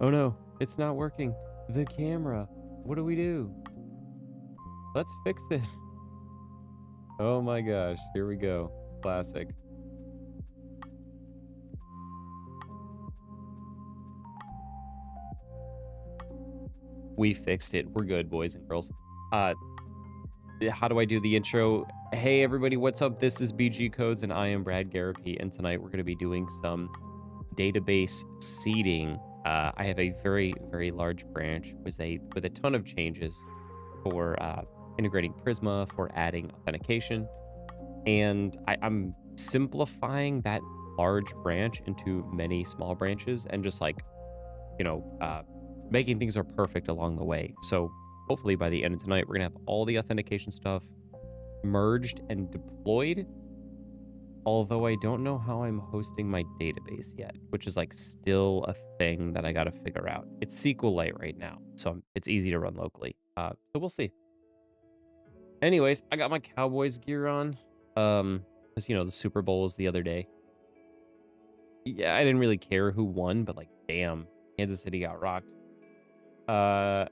Oh no, it's not working. The camera. What do we do? Let's fix it. Oh my gosh, here we go. Classic. We fixed it. We're good, boys and girls. Uh, how do I do the intro? Hey everybody, what's up? This is BG Codes and I am bradgarropy, and tonight we're going to be doing some database seeding. I have a very large branch with a ton of changes for integrating Prisma, for adding authentication, and I'm simplifying that large branch into many small branches and just like, you know, making things are perfect along the way. So hopefully by the end of tonight, we're gonna have all the authentication stuff merged and deployed. Although I don't know how I'm hosting my database yet, which is like still a thing that I got to figure out. It's SQLite right now, so it's easy to run locally. So we'll see. Anyways, I got my Cowboys gear on. As you know, the Super Bowl was the other day. Yeah, I didn't really care who won, but like, damn, Kansas City got rocked.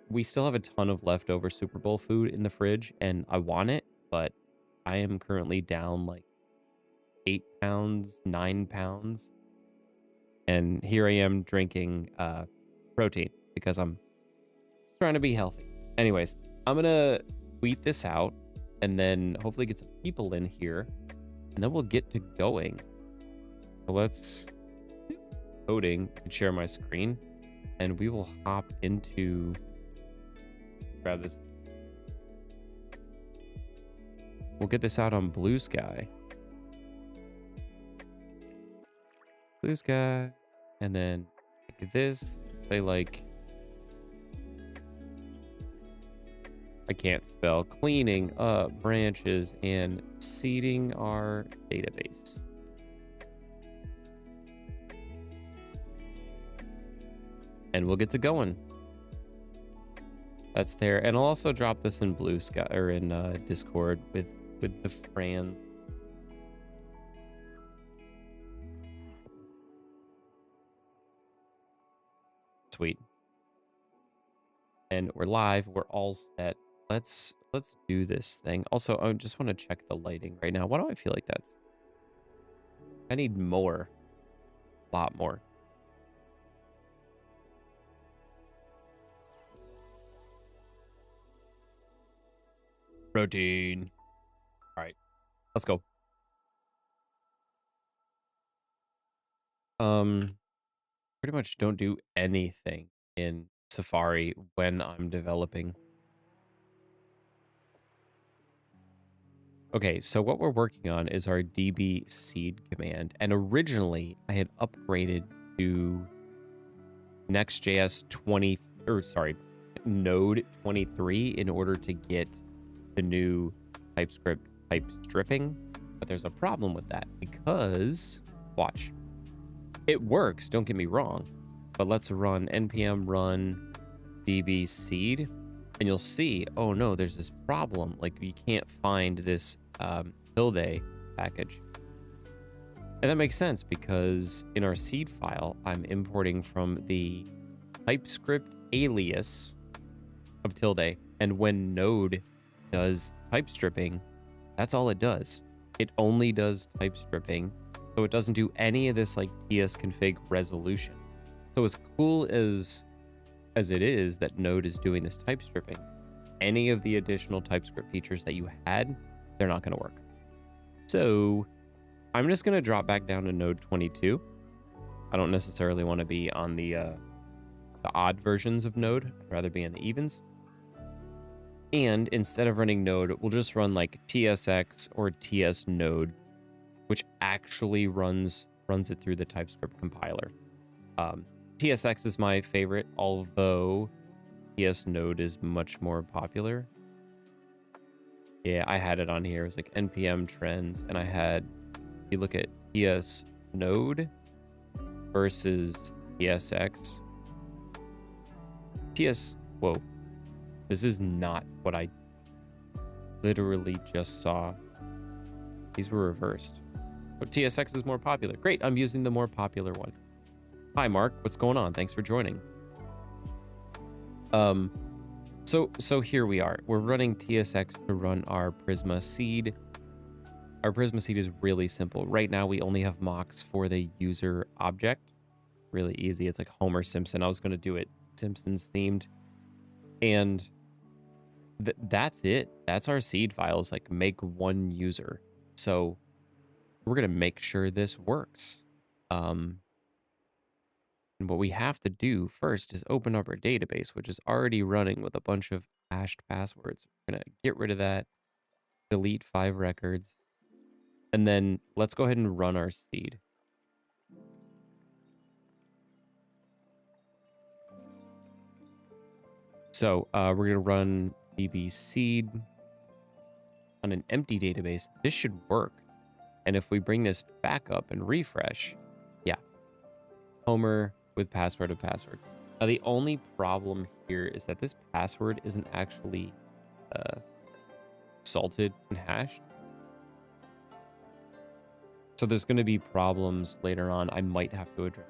We still have a ton of leftover Super Bowl food in the fridge, and I want it, but I am currently down like 8 pounds, 9 pounds. And here I am drinking protein because I'm trying to be healthy. Anyways, I'm gonna tweet this out and then hopefully get some people in here, and then we'll get to going. So let's coding and share my screen, and we will hop into grab this. We'll get this out on Blue Sky. Blue Sky, and then like this. Say like, I can't spell, cleaning up branches and seeding our database. And we'll get to going. That's there. And I'll also drop this in Blue Sky or in Discord with the friends. Sweet. And we're live. We're all set. Let's do this thing. Also, I just want to check the lighting right now. Why do I feel like that's... I need more. A lot more. Protein. All right. Let's go. Pretty much don't do anything in Safari when I'm developing. Okay, so what we're working on is our db seed command, and originally I had upgraded to Next.js 20, or sorry, Node 23 in order to get the new TypeScript type stripping, but there's a problem with that because, watch, it works, don't get me wrong, but let's run npm run db seed, and you'll see, oh no, there's this problem. Like, you can't find this tilde package. And that makes sense because in our seed file, I'm importing from the TypeScript alias of tilde. And when Node does type stripping, that's all it does. It only does type stripping. So it doesn't do any of this like tsconfig resolution. So as cool as it is that Node is doing this type stripping, any of the additional TypeScript features that you had, they're not going to work. So I'm just going to drop back down to Node 22. I don't necessarily want to be on the odd versions of Node. I'd rather be on the evens. And instead of running Node, we'll just run like TSX or TS Node, which actually runs it through the TypeScript compiler. TSX is my favorite, although TS Node is much more popular. Yeah, I had it on here. It was like npm trends, and I had, if you look at TS Node versus TSX. Whoa. This is not what I literally just saw. These were reversed. But TSX is more popular. Great, I'm using the more popular one. Hi, Mark. What's going on? Thanks for joining. Um, so here we are. We're running TSX to run our Prisma seed. Our Prisma seed is really simple. Right now, we only have mocks for the user object. Really easy. It's like Homer Simpson. I was going to do it Simpsons themed. And that's it. That's our seed files. Like, make one user. So we're going to make sure this works. And what we have to do first is open up our database, which is already running with a bunch of hashed passwords. We're going to get rid of that, delete 5 records, and then let's go ahead and run our seed. So we're going to run db seed on an empty database. This should work. And if we bring this back up and refresh, yeah, Homer with password of password. Now, the only problem here is that this password isn't actually salted and hashed. So there's going to be problems later on I might have to address.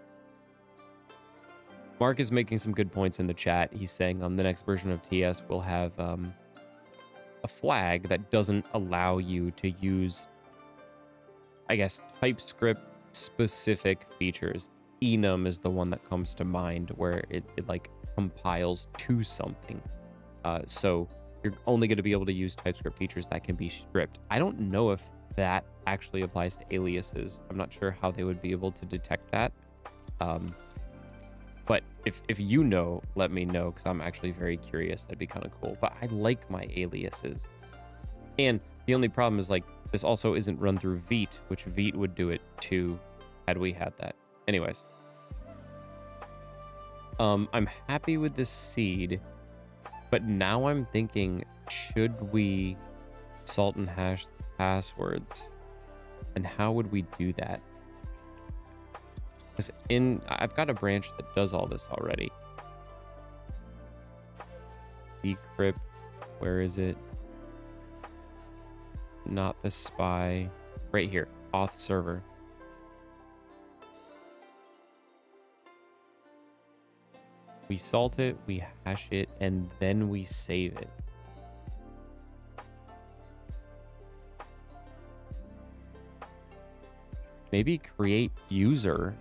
Mark is making some good points in the chat. He's saying the next version of TS will have a flag that doesn't allow you to use, I guess, TypeScript specific features. Enum is the one that comes to mind, where it like compiles to something. So you're only going to be able to use TypeScript features that can be stripped. I don't know if that actually applies to aliases. I'm not sure how they would be able to detect that. But if you know, let me know, because I'm actually very curious. That'd be kind of cool. But I like my aliases. And the only problem is, like, this also isn't run through Vite, which Vite would do it too had we had that. Anyways. I'm happy with this seed, but now I'm thinking, should we salt and hash the passwords? And how would we do that? Because I've got a branch that does all this already. Decrypt, where is it? Not the spy. Right here, auth server. We salt it, we hash it, and then we save it. Maybe create user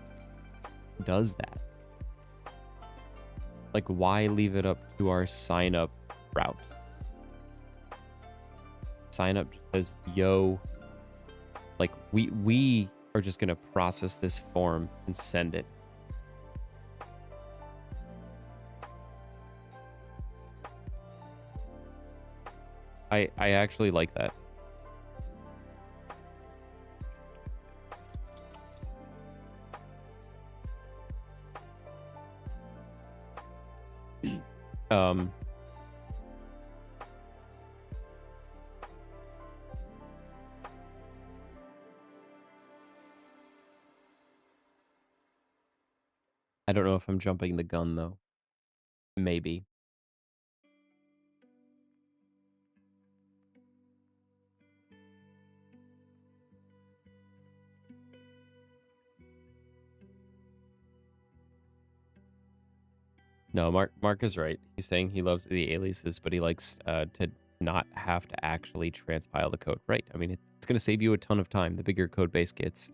does that. Like, why leave it up to our sign up route? Sign up says, yo, like we are just gonna process this form and send it. I actually like that. I don't know if I'm jumping the gun though. Maybe. No, Mark is right. He's saying he loves the aliases, but he likes to not have to actually transpile the code. Right. I mean, it's going to save you a ton of time. The bigger code base gets,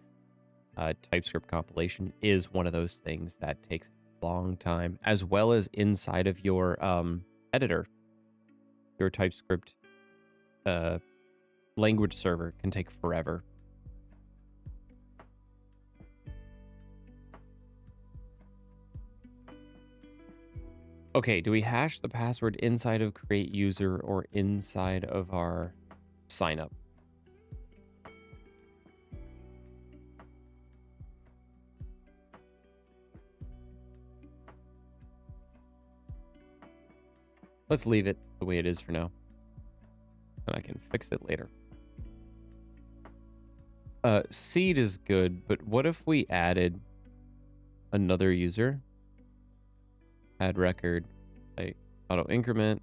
TypeScript compilation is one of those things that takes a long time, as well as inside of your editor. Your TypeScript language server can take forever. Okay, do we hash the password inside of create user or inside of our sign up? Let's leave it the way it is for now. And I can fix it later. Seed is good, but what if we added another user? Add record, like auto increment.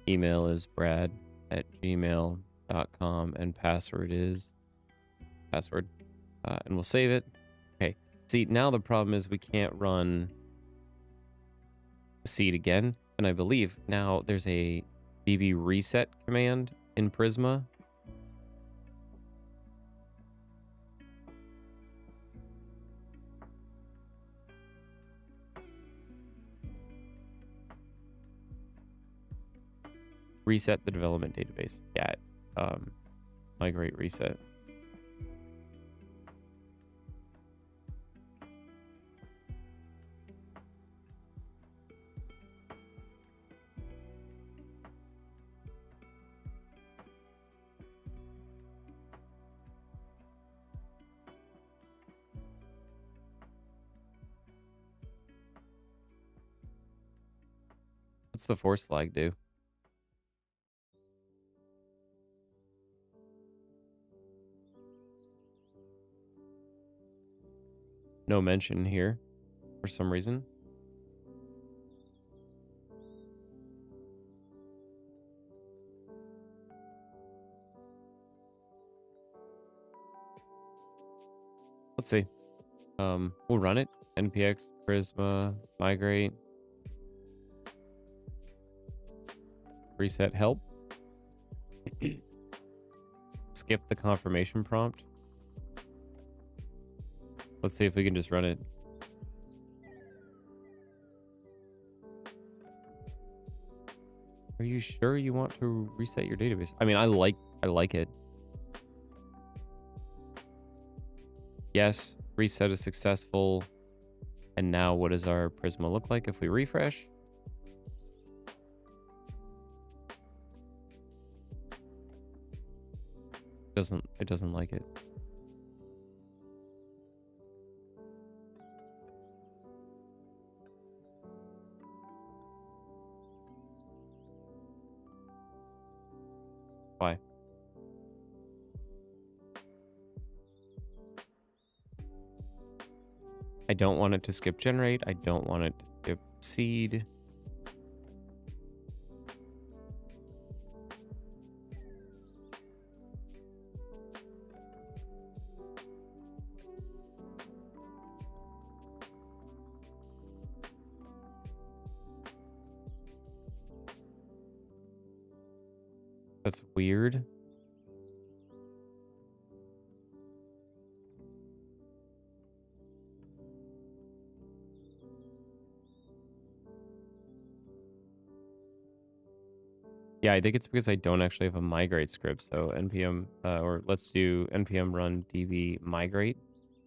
Email is brad@gmail.com and password is password. And we'll save it. Okay. See, now the problem is we can't run seed again, and I believe now there's a db reset command in Prisma. Reset the development database. Yeah, migrate reset. What's the force flag do? No mention here for some reason. Let's see. We'll run it. npx Prisma migrate reset help. Skip the confirmation prompt. Let's see if we can just run it. Are you sure you want to reset your database? I mean, I like it. Yes, reset is successful. And now what does our Prisma look like if we refresh? It doesn't like it. Why? I don't want it to skip generate. I don't want it to skip seed. That's weird. Yeah, I think it's because I don't actually have a migrate script. So npm, or let's do npm run db migrate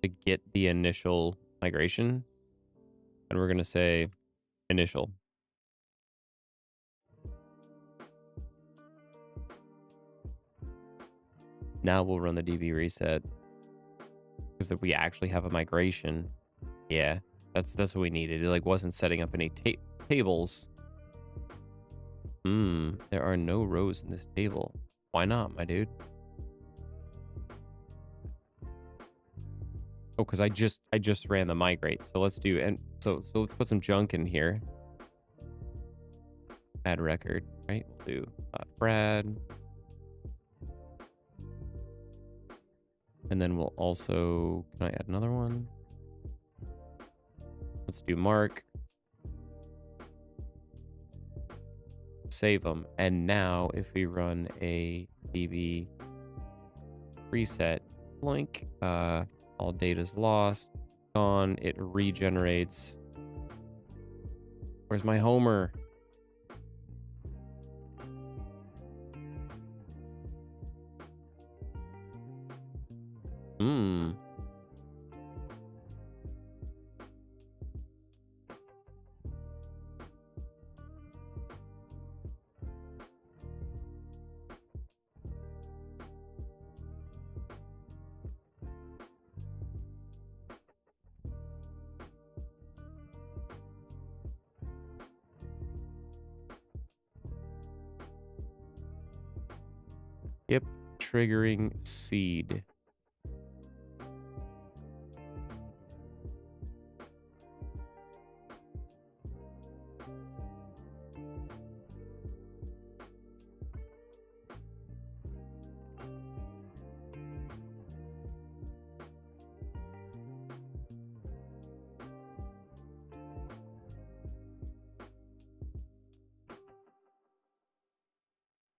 to get the initial migration. And we're going to say initial. Now we'll run the db reset because we actually have a migration. Yeah, that's what we needed. It like wasn't setting up any tables. There are no rows in this table. Why not, my dude? Oh, because I just ran the migrate. So let's do, and so let's put some junk in here. Add record, right? We'll do Brad. And then we'll also, can I add another one? Let's do Mark. Save them. And now if we run a db reset link, all data's lost, gone, it regenerates. Where's my Homer? Yep, triggering seed.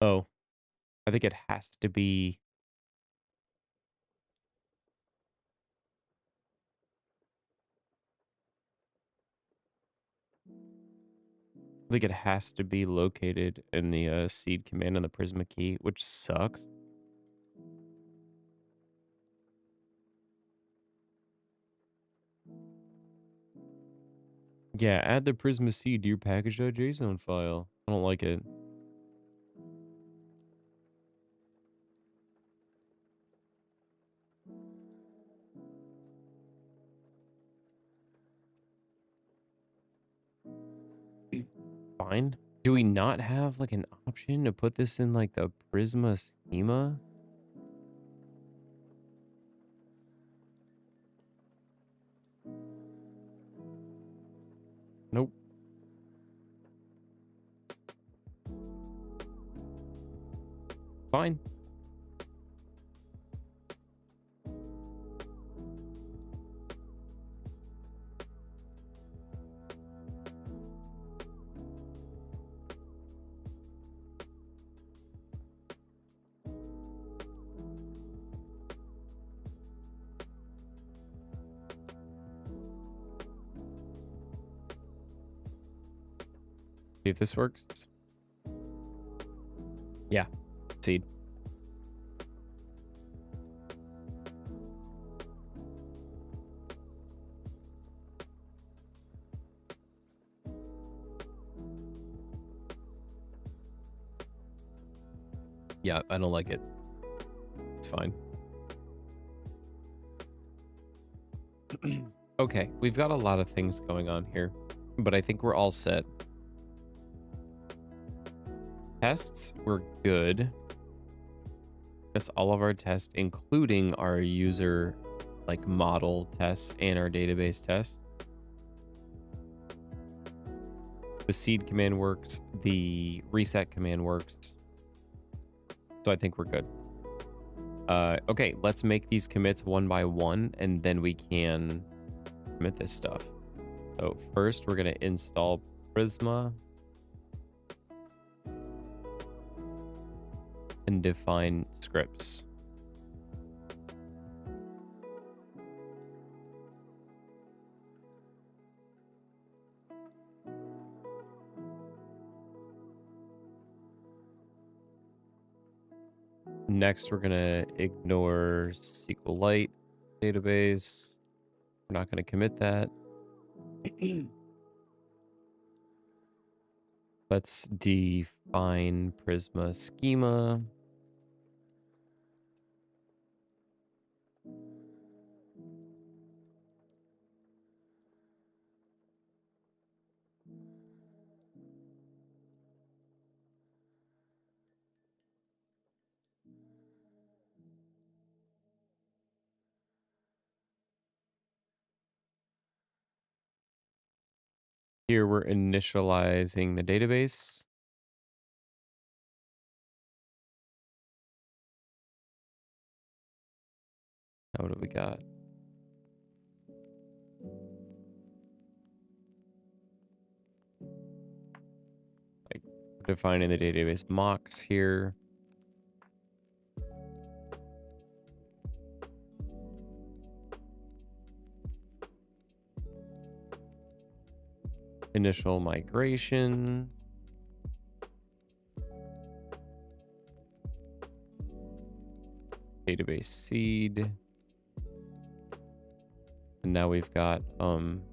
Oh, I think it has to be. I think it has to be located in the seed command and the Prisma key, which sucks. Yeah, add the Prisma seed to your package.json file. I don't like it. Fine. Do we not have like an option to put this in like the Prisma schema? Nope. Fine. See if this works. Yeah. Seed. Yeah, I don't like it. It's fine. Okay, we've got a lot of things going on here, but I think we're all set. Tests were good. That's all of our tests, including our user like model tests and our database tests. The seed command works. The reset command works. So I think we're good. Okay, let's make these commits one by one, and then we can commit this stuff. So first, we're going to install Prisma and define scripts. Next, we're going to ignore SQLite database. We're not going to commit that. Let's define Prisma schema. Here we're initializing the database. Now what do we got? Like defining the database mocks here. Initial migration. Database seed. And now we've got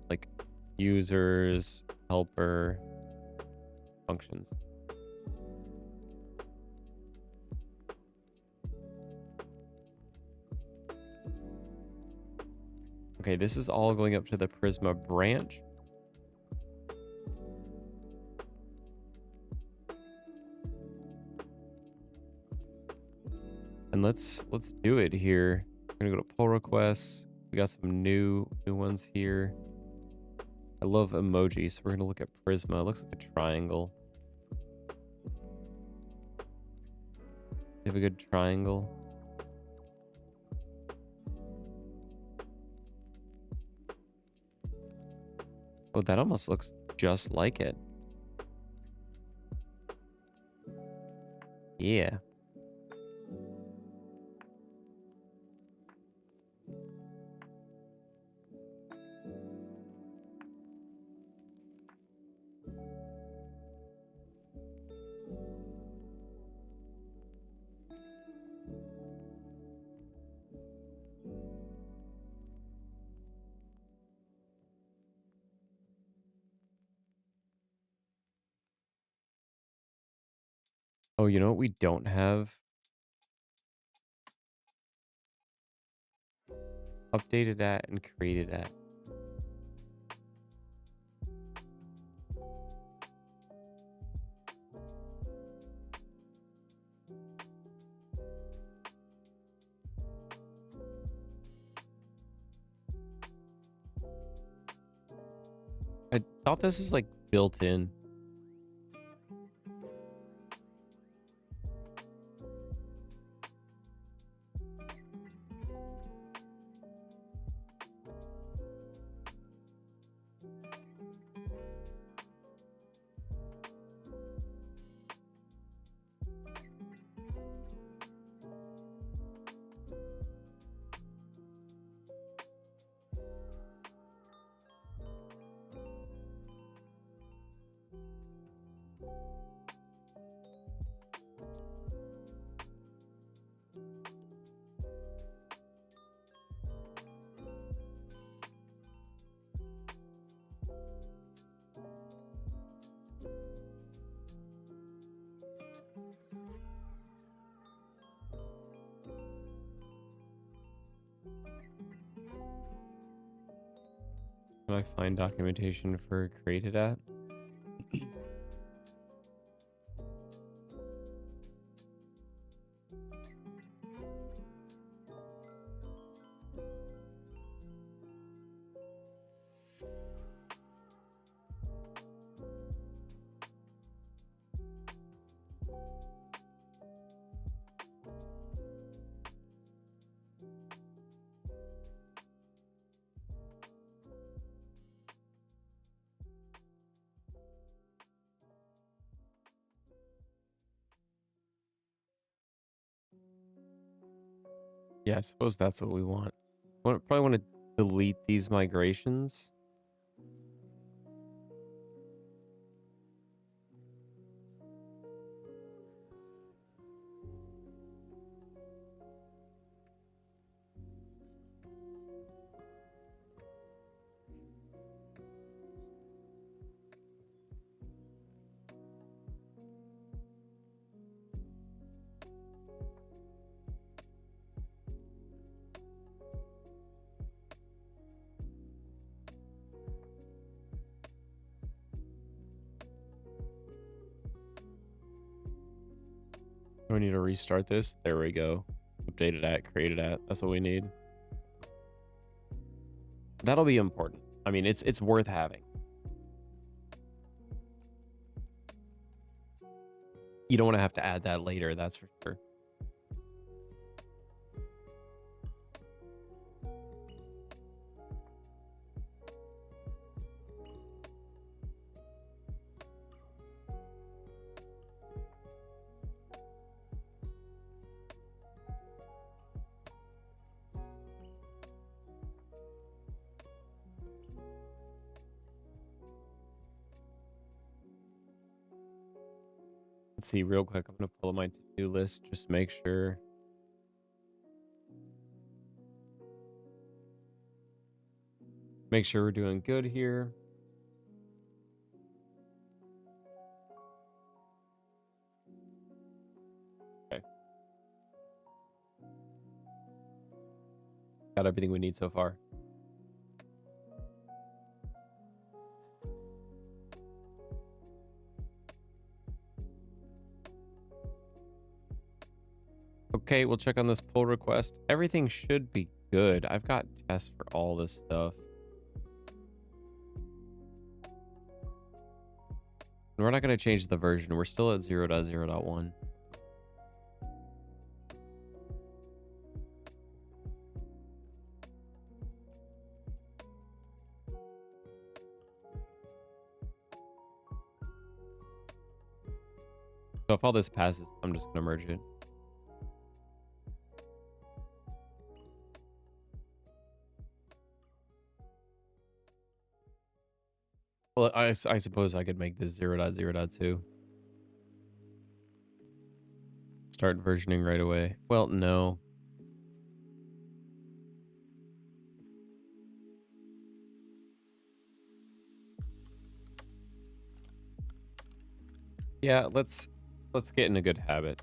like users, helper, functions. Okay, this is all going up to the Prisma branch. And let's do it here. We're gonna go to pull requests. We got some new ones here. I love emojis, so we're gonna look at Prisma. It looks like a triangle. They have a good triangle. Oh, that almost looks just like it. Yeah. Oh, you know what we don't have? Updated at and created at. I thought this was like built in. Can I find documentation for created at? Yeah, I suppose that's what we want. Probably want to delete these migrations. Do I need to restart this? There we go. Updated at, created at. That's what we need. That'll be important. I mean, it's worth having. You don't want to have to add that later, that's for sure. Let's see real quick. I'm going to pull up my to-do list. Just make sure. Make sure we're doing good here. Okay. Got everything we need so far. Okay, we'll check on this pull request. Everything should be good. I've got tests for all this stuff. We're not going to change the version. We're still at 0.0.1. So if all this passes, I'm just going to merge it. Well, I suppose I could make this 0.0.2. Start versioning right away. Well, no. Yeah, let's get in a good habit.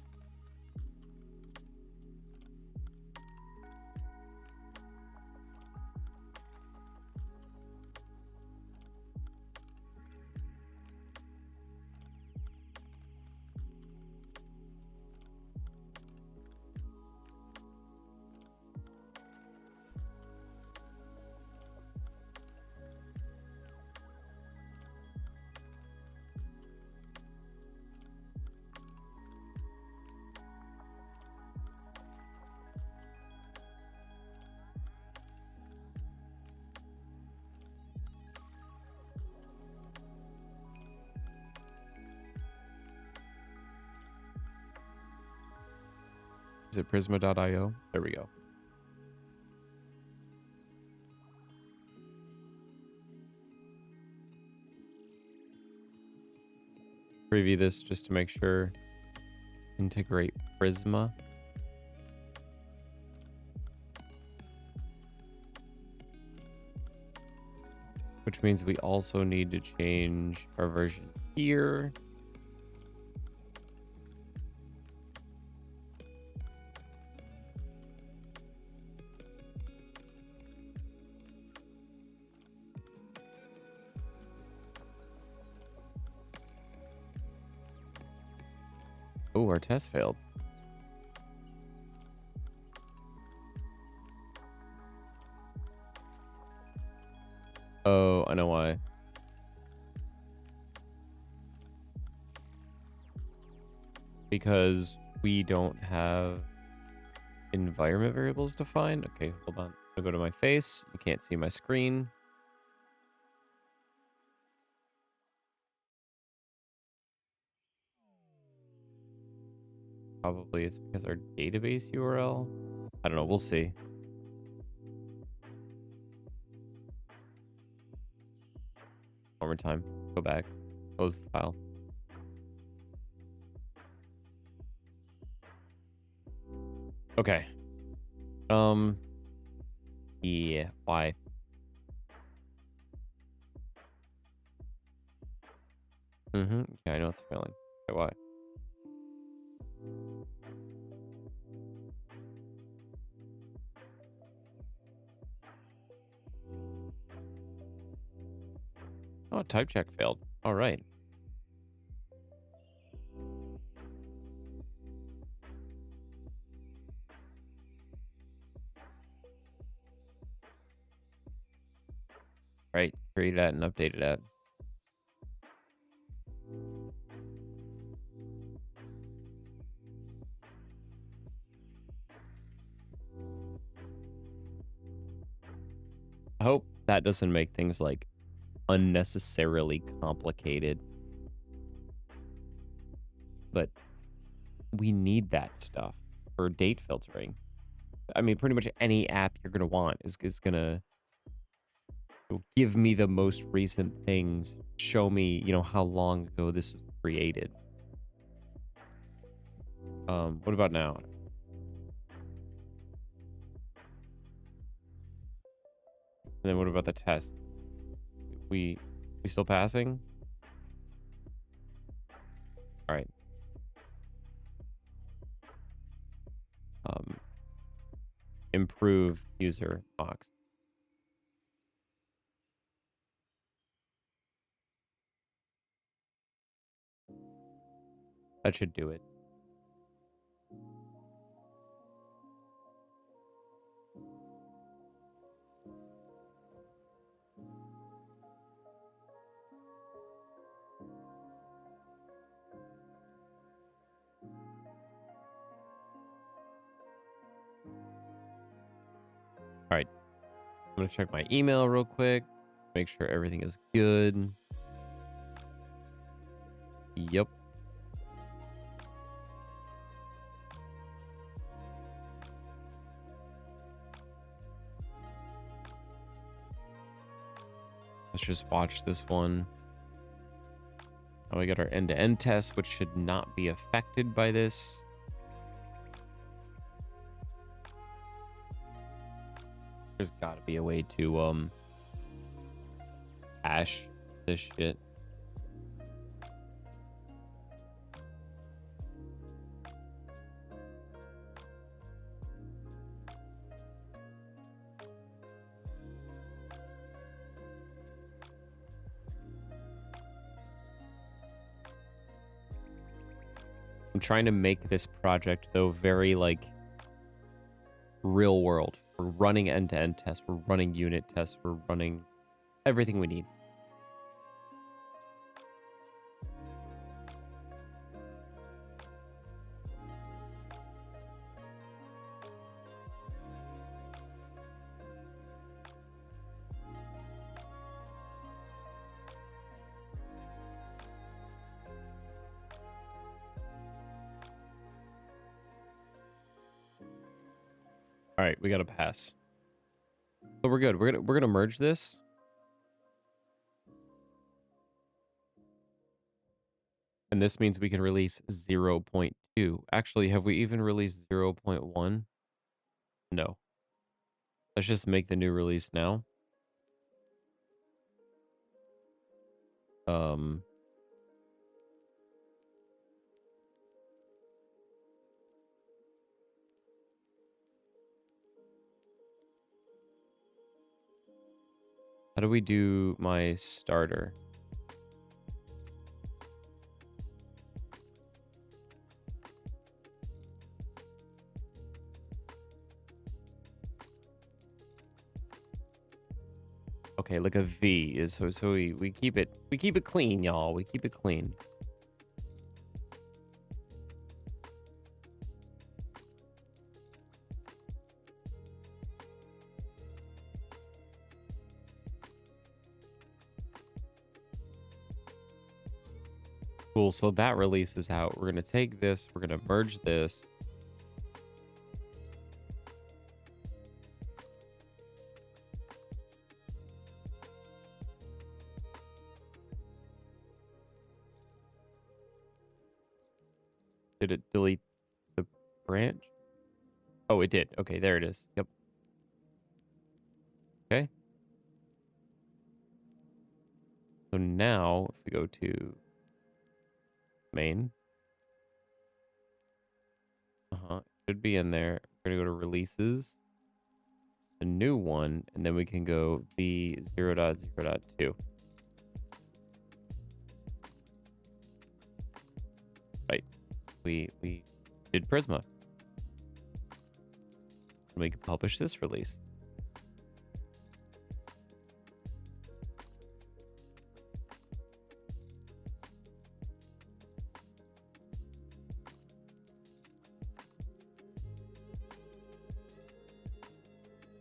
Is it Prisma.io? There we go. Preview this just to make sure. Integrate Prisma. Which means we also need to change our version here. Oh, our test failed. Oh, I know why. Because we don't have environment variables defined. Okay, hold on. I'll go to my face. You can't see my screen. Probably it's because our database URL. I don't know. We'll see. One more time. Go back. Close the file. Okay. Yeah. Why? Yeah, I know it's failing. Okay, why? Oh, type check failed. All right. Right. Create that and updated that. I hope that doesn't make things like unnecessarily complicated. But we need that stuff for date filtering. I mean, pretty much any app you're going to want is going to give me the most recent things, show me, how long ago this was created. What about now? And then what about the test? We still passing? All right. Improve user box. That should do it. All right. I'm going to check my email real quick. Make sure everything is good. Yep. just watch this one. Now we got our end-to-end test, which should not be affected by this. There's got to be a way to hash this shit. I'm trying to make this project, though, very, like, real world. We're running end-to-end tests. We're running unit tests. We're running everything we need. All right, we got to pass. So we're good. We're gonna merge this. And this means we can release 0.2. Actually, have we even released 0.1? No. Let's just make the new release now. How do we do my starter? Okay, like a V is so we keep it clean, y'all. We keep it clean. Cool, so that release is out. We're gonna take this, we're gonna merge this. Did it delete the branch? Oh, it did. Okay, there it is. Yep. Okay. So now, if we go to main, it should be in there. We're gonna go to releases, a new one, and then we can go v0.0.2. Right. We did Prisma. We can publish this release.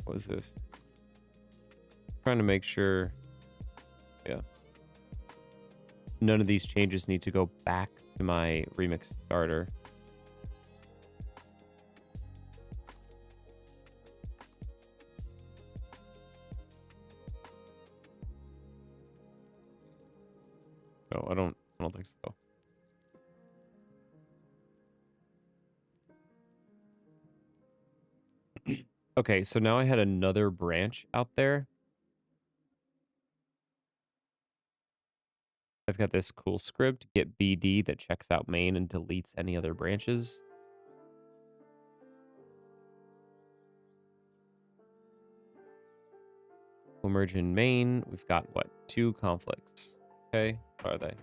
What is this? Trying to make sure. Yeah. None of these changes need to go back to my remix starter. No, I don't think so. Okay, so now I had another branch out there. I've got this cool script, get BD, that checks out main and deletes any other branches. We'll merge in main. We've got, what, 2 conflicts. Okay, what are they?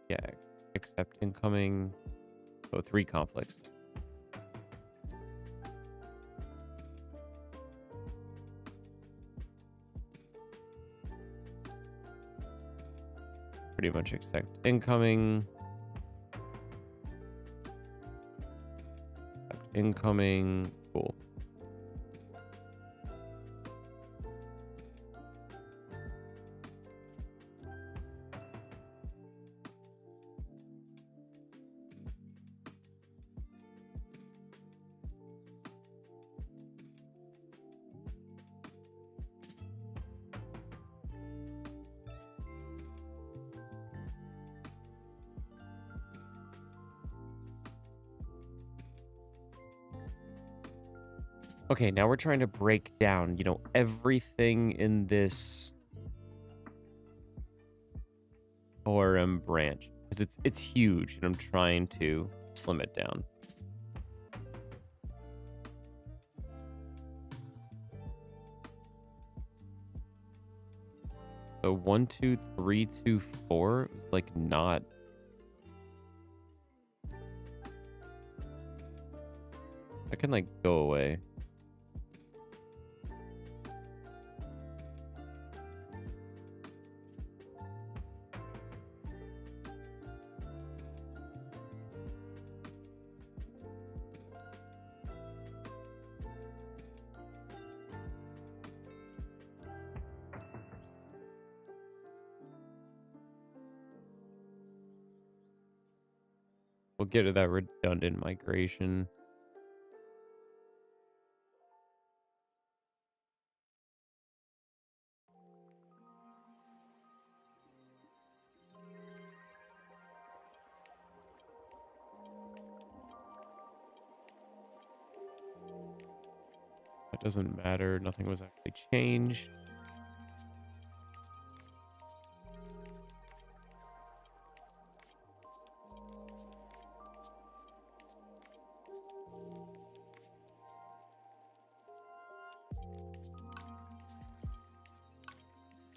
Yeah, accept incoming. Oh, 3 conflicts. Pretty much accept incoming. Accept incoming. Cool. Okay, now we're trying to break down, everything in this ORM branch because it's huge, and I'm trying to slim it down. So 1, 2, 3, 2, 4 was like not. I can like go away. We'll get to that redundant migration. That doesn't matter. Nothing was actually changed.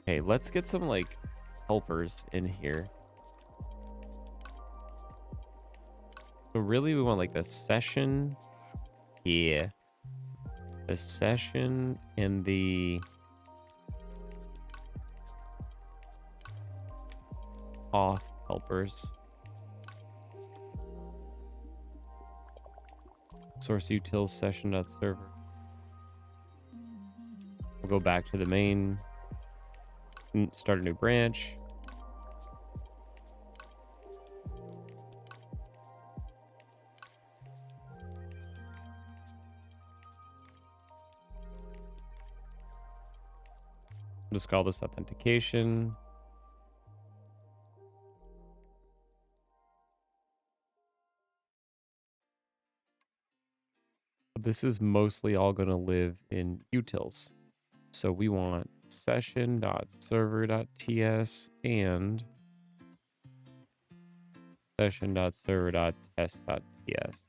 Okay, let's get some like helpers in here. So really we want like the session. Yeah. The session and the off helpers. Source utils session.server. We'll go back to the main. Start a new branch. Just call this authentication. This is mostly all going to live in utils. So we want session.server.ts and session.server.test.ts.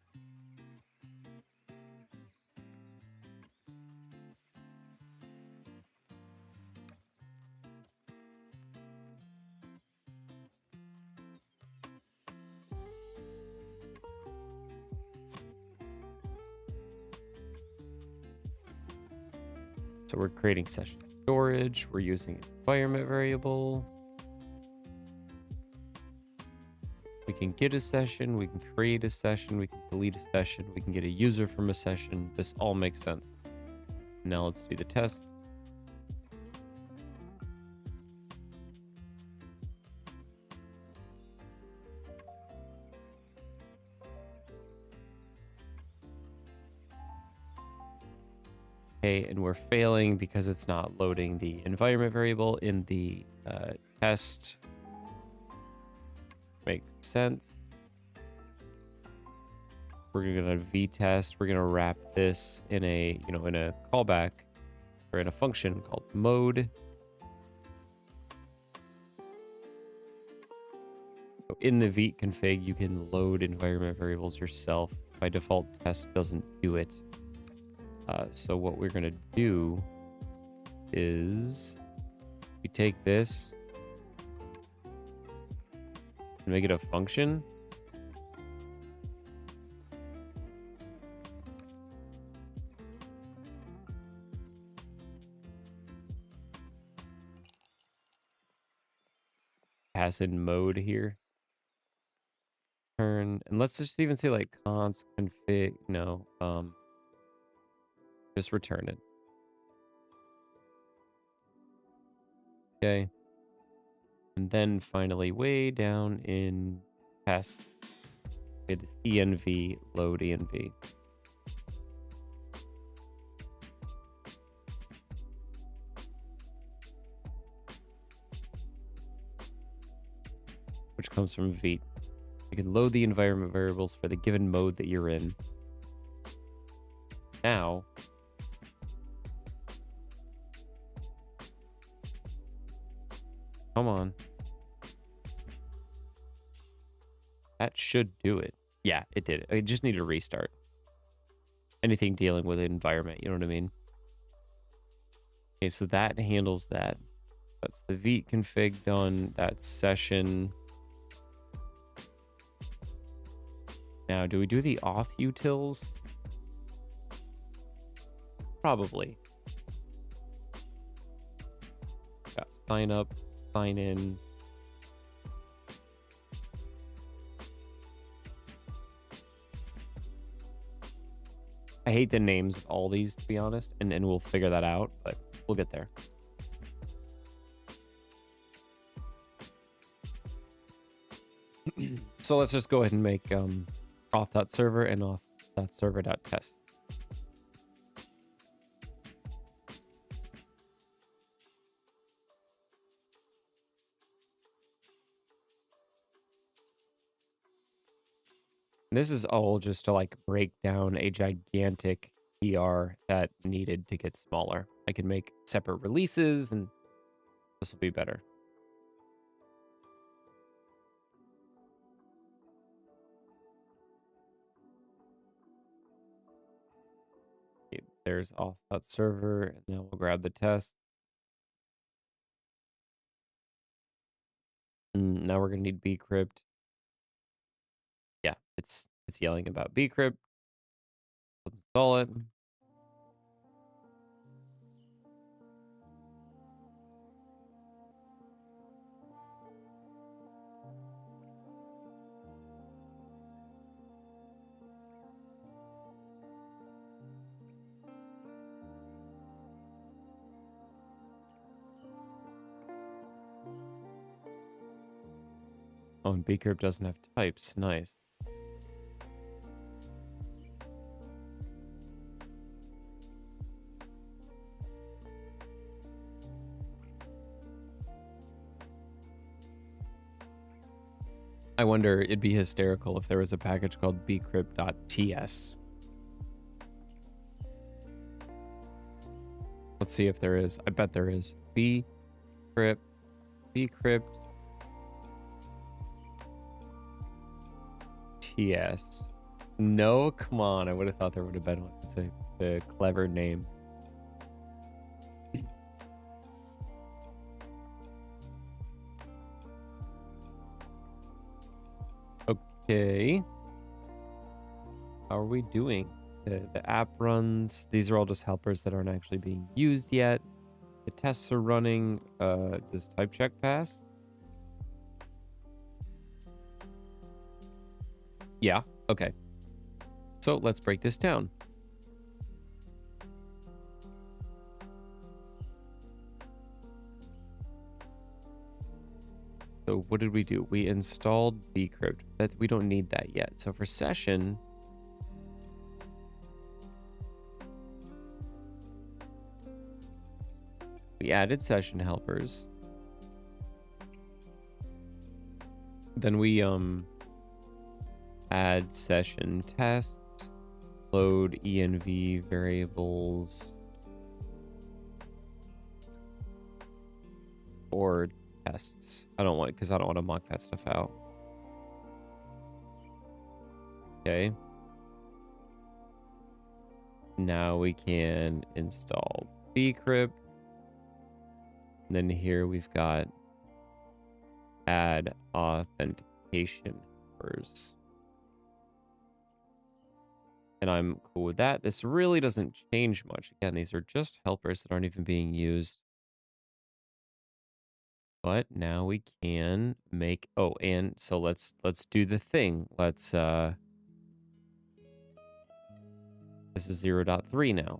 So we're creating session storage. We're using environment variable. We can get a session. We can create a session. We can delete a session. We can get a user from a session. This all makes sense. Now let's do the test. Okay, and we're failing because it's not loading the environment variable in the test. Makes sense. We're gonna v-test. We're gonna wrap this in a in a callback or in a function called mode. So in the vite config, you can load environment variables yourself. By default, test doesn't do it. So what we're gonna do is we take this and make it a function. Pass in mode here. Turn, and let's just even say like const config. No, just return it. Okay. And then finally, way down in test, we had this env, load env. Which comes from vite. You can load the environment variables for the given mode that you're in. Now, Come on. That should do it. Yeah, it did. I just need a restart. Anything dealing with the environment, you know what I mean? Okay, so that handles that. That's the Vite config done. That's session. Now, do we do the auth utils? Probably. Got sign up, sign in. I hate the names of all these, to be honest, and we'll figure that out, but we'll get there. So let's just go ahead and make auth.server and auth.server.test. This is all just to like break down a gigantic PR that needed to get smaller. I can make separate releases and this will be better. Okay, there's auth.server, and now we'll grab the test. And now we're gonna need bcrypt. Yeah, it's yelling about bcrypt. Let's install it. Oh, and bcrypt doesn't have types. Nice. I wonder, it'd be hysterical if there was a package called bcrypt.ts. Let's see if there is. I bet there is. bcrypt ts. No, come on. I would have thought there would have been one. It's a clever name. Okay. How are we doing? The app runs. These are all just helpers that aren't actually being used yet. The tests are running. Does type check pass? Yeah. Okay. So let's break this down. So what did we do? We installed bcrypt. We don't need that yet. So for session, we added session helpers. Then we add session tests, load env variables, or tests. I don't want it because I don't want to mock that stuff out. Okay. Now we can install bcrypt. And then here we've got add authentication helpers. And I'm cool with that. This really doesn't change much. Again, these are just helpers that aren't even being used. But now we can make, oh, and so let's do the thing. Let's this is 0.3 now.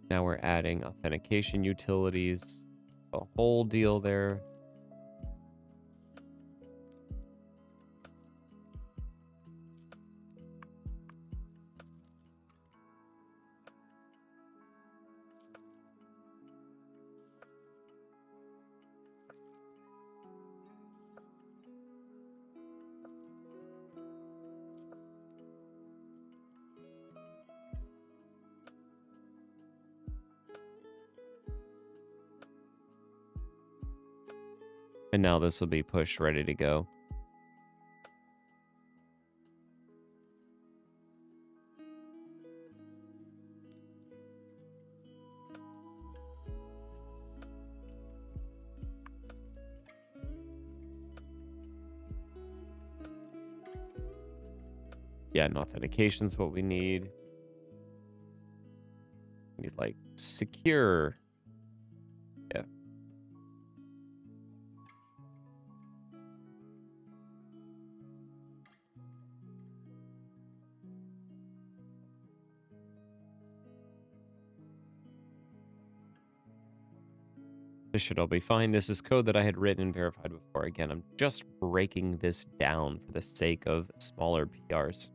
Now we're adding authentication utilities, a whole deal there. And now this will be pushed, ready to go. Yeah, and authentication is what we need. We need like secure. Yeah. This should all be fine. This is code that I had written and verified before. Again, I'm just breaking this down for the sake of smaller PRs.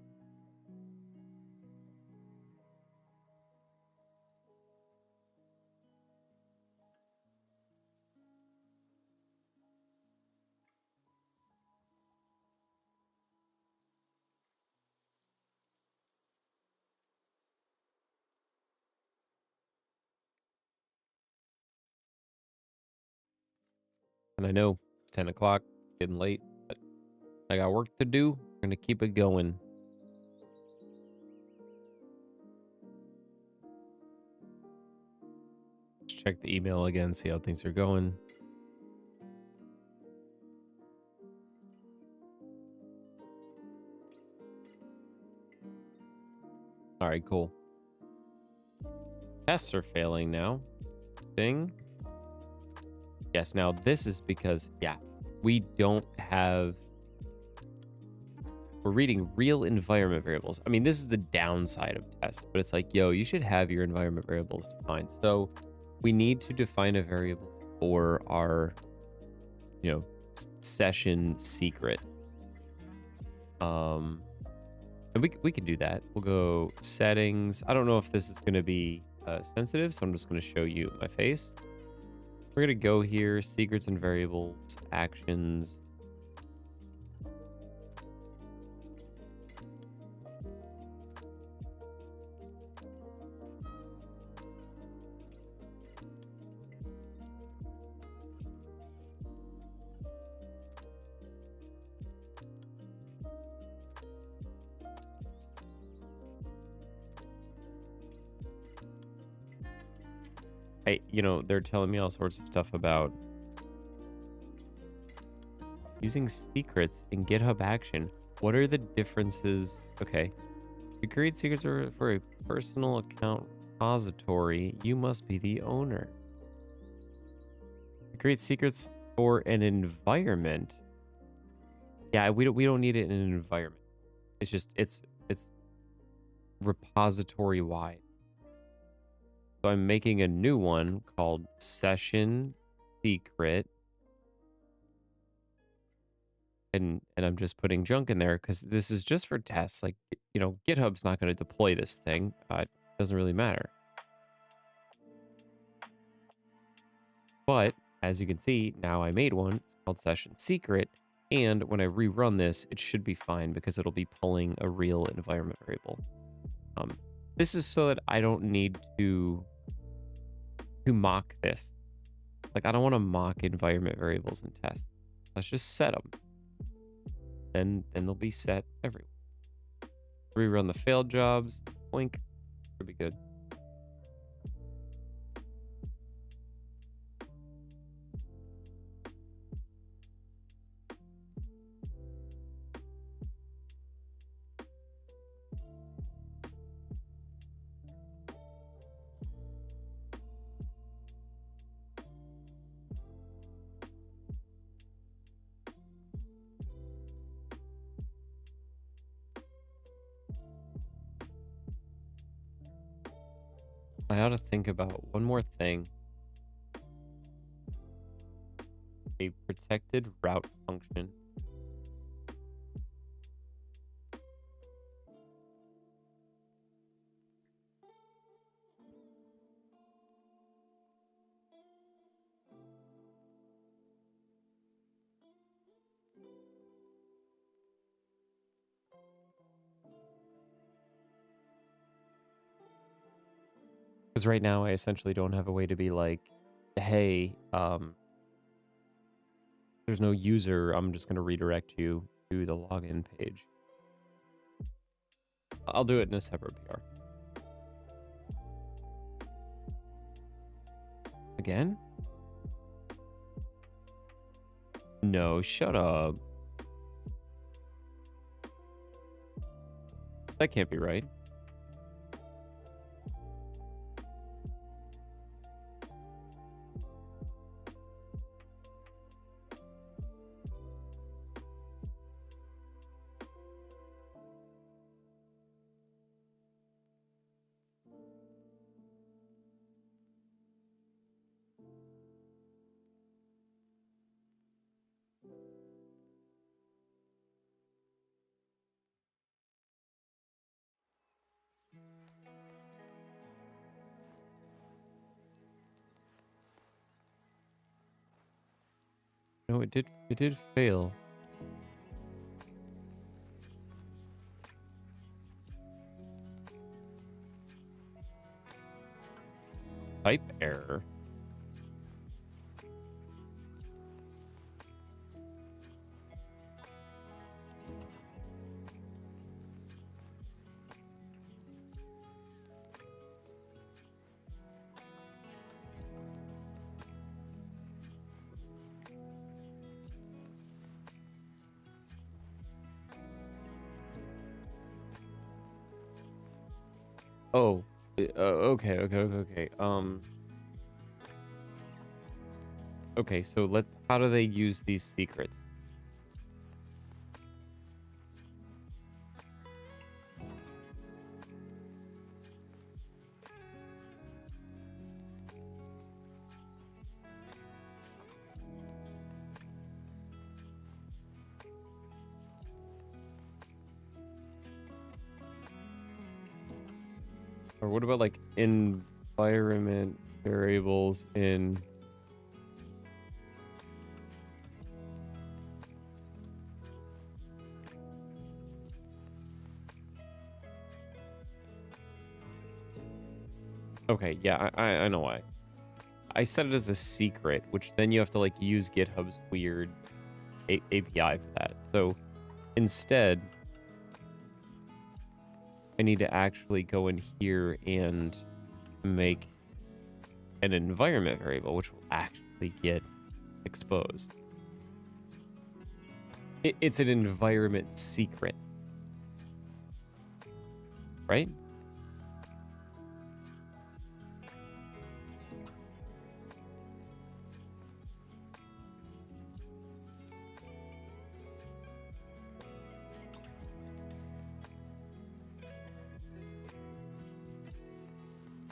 And I know it's 10 o'clock, getting late, but I got work to do. We're going to keep it going. Let's check the email again, see how things are going. All right, cool. Tests are failing now. Thing. Yes, now this is because, yeah, we don't have... We're reading real environment variables. I mean, this is the downside of tests, but it's like, yo, you should have your environment variables defined. So we need to define a variable for our, session secret. And we can do that. We'll go settings. I don't know if this is going to be sensitive, so I'm just going to show you my face. We're going to go here, secrets and variables, actions. They're telling me all sorts of stuff about using secrets in GitHub Action. What are the differences? Okay. To create secrets for a personal account repository, you must be the owner. To create secrets for an environment. Yeah, we don't need it in an environment. It's just it's repository wide. So I'm making a new one called session secret. And I'm just putting junk in there because this is just for tests. Like, GitHub's not going to deploy this thing. It doesn't really matter. But as you can see, now I made one. It's called session secret. And when I rerun this, it should be fine because it'll be pulling a real environment variable. This is so that I don't need to mock this. Like, I don't want to mock environment variables in tests. Let's just set them. Then they'll be set everywhere. Rerun the failed jobs. Blink. Should be good. I ought to think about one more thing. A protected route function. Because right now I essentially don't have a way to be like, hey, there's no user, I'm just going to redirect you to the login page. I'll do it in a separate PR. Again? No, shut up. That can't be right. No, it did fail. Type error. Oh, okay. Okay, so how do they use these secrets? Or what about like environment variables in... Okay, yeah, I know why. I set it as a secret, which then you have to like use GitHub's weird API for that. So instead, I need to actually go in here and make an environment variable, which will actually get exposed. It's an environment secret, right?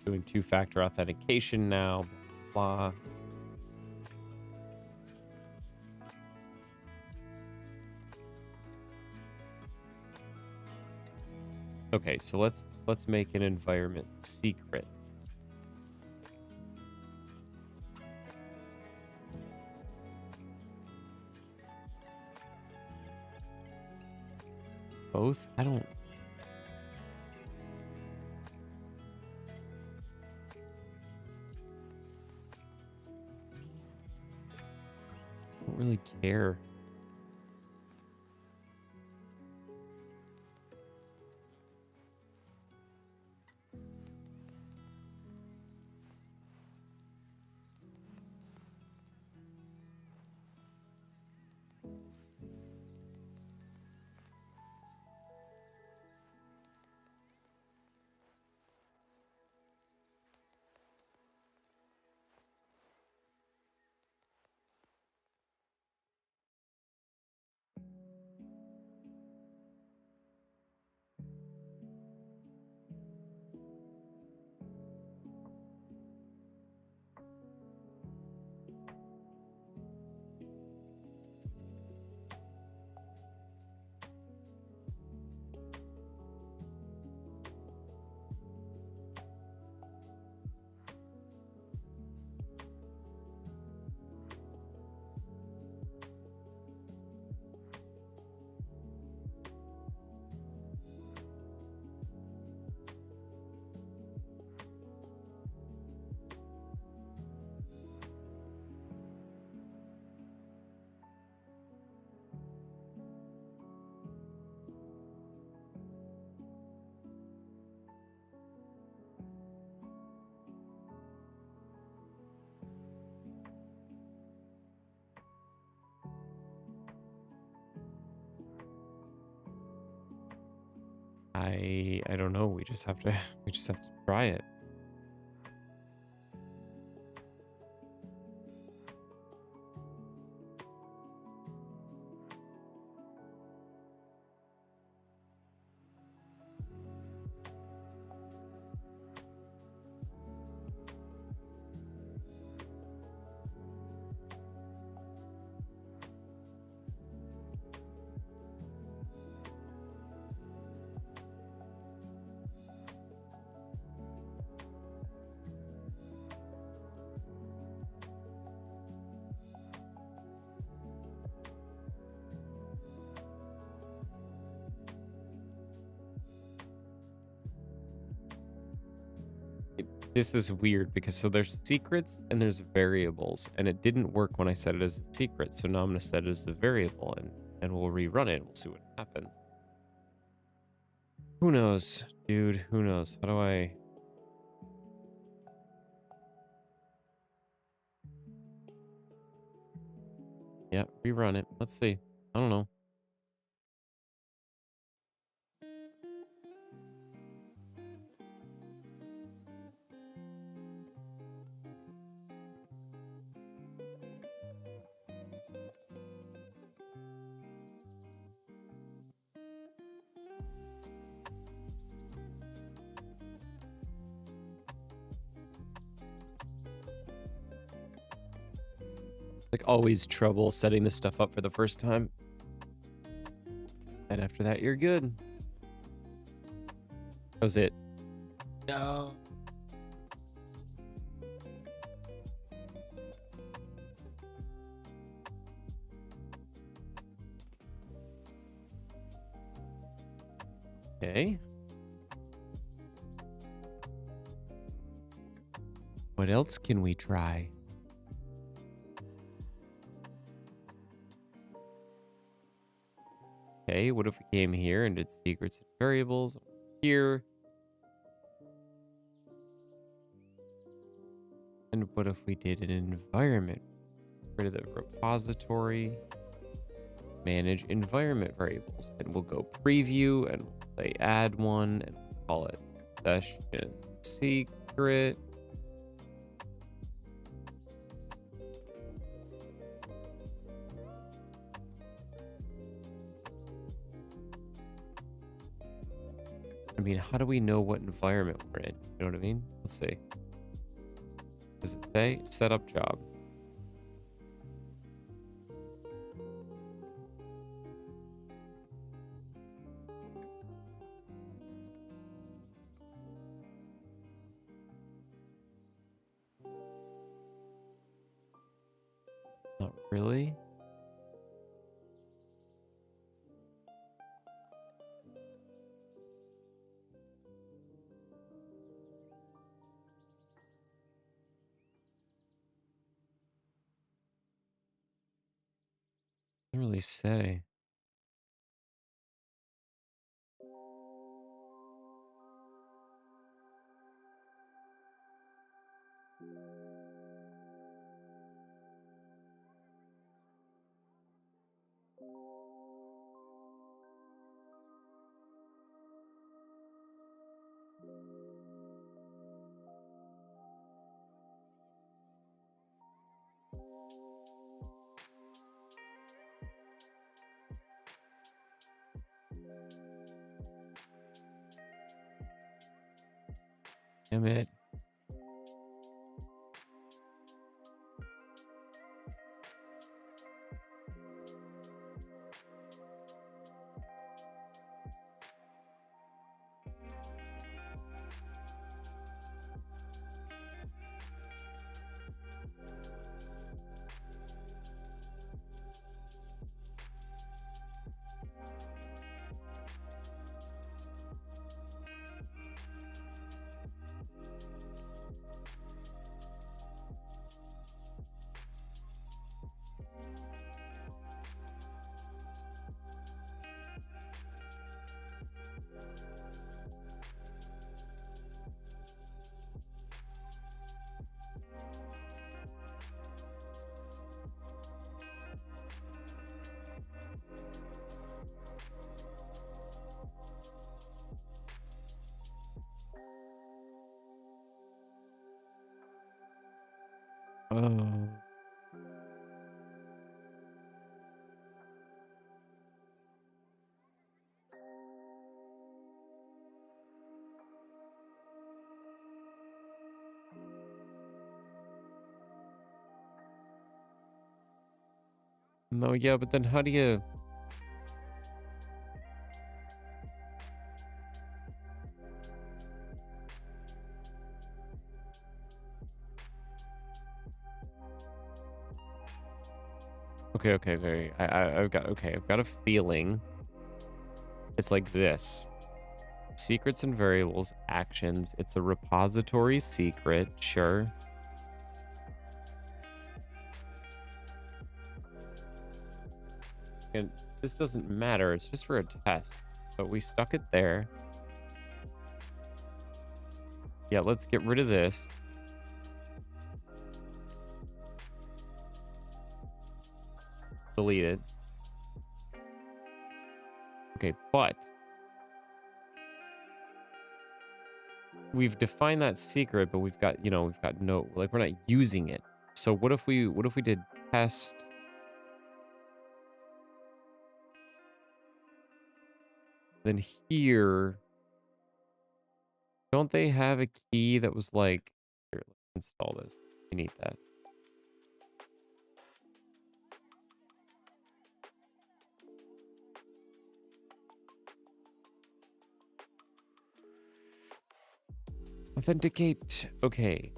Doing two-factor authentication now, blah. Okay, so let's make an environment secret. Both? I don't really care. I don't know. We just have to we just have to try it. This is weird because so there's secrets and there's variables, and it didn't work when I set it as a secret. So now I'm gonna set it as a variable and we'll rerun it and we'll see what happens. Who knows, dude? Who knows? How do I? Yeah, rerun it. Let's see. I don't know. Like always trouble setting this stuff up for the first time. And after that, you're good. That was it. No. Okay. What else can we try? Okay, what if we came here and did secrets and variables here? And what if we did an environment? Rid of the repository, manage environment variables, and we'll go preview and we'll say add one and we'll call it session secret. I mean, how do we know what environment we're in? You know what I mean? Let's see. Does it say setup job? Not really. Doesn't really say. Damn it. Oh. No, yeah, but then how do you... Okay. I've got a feeling it's like this. Secrets and variables, actions. It's a repository secret, sure. And this doesn't matter. It's just for a test. But we stuck it there. Yeah, let's get rid of this. Delete it. Okay, but we've defined that secret, but we've got, we've got no, like, we're not using it. So what if we did test? Then here, don't they have a key that was like, here, let's install this. We need that. Authenticate. Okay.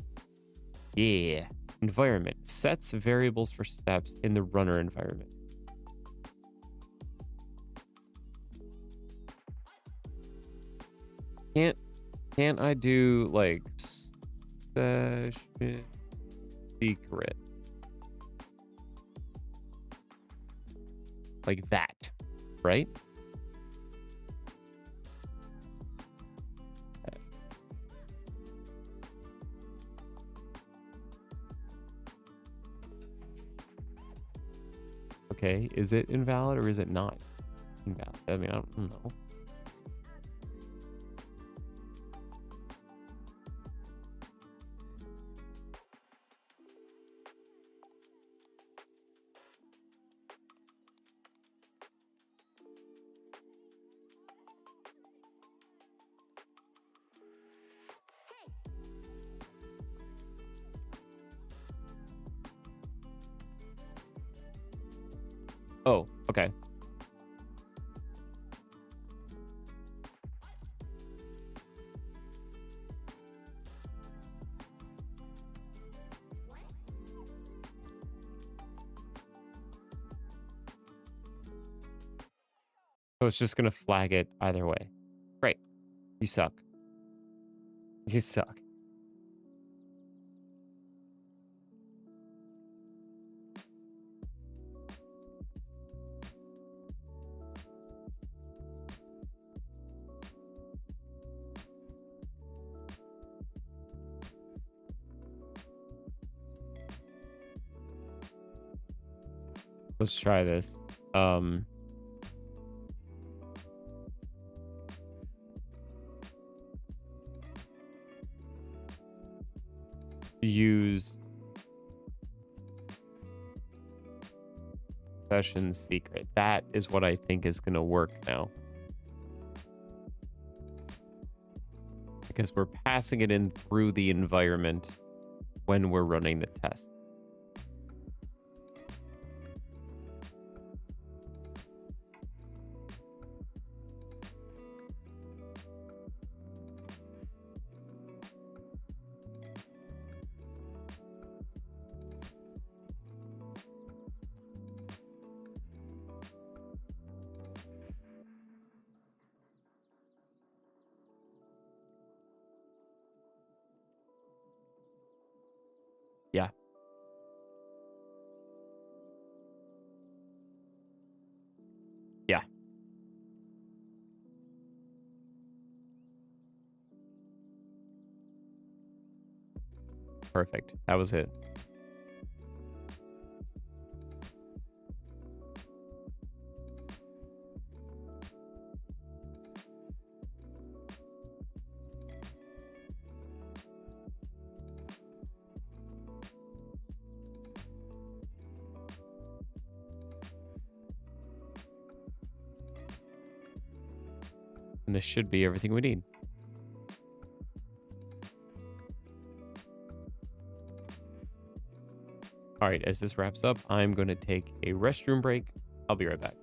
Yeah. Environment. Sets variables for steps in the runner environment. Can't I do like session secret? Like that, right? Okay, is it invalid or is it not invalid? I mean, I don't know. Oh, okay. So it's just gonna flag it either way. Great. You suck. You suck. Let's try this. Use session secret. That is what I think is going to work now. Because we're passing it in through the environment when we're running the test. Yeah. Yeah. Perfect. That was it. And this should be everything we need. All right, as this wraps up, I'm going to take a restroom break. I'll be right back.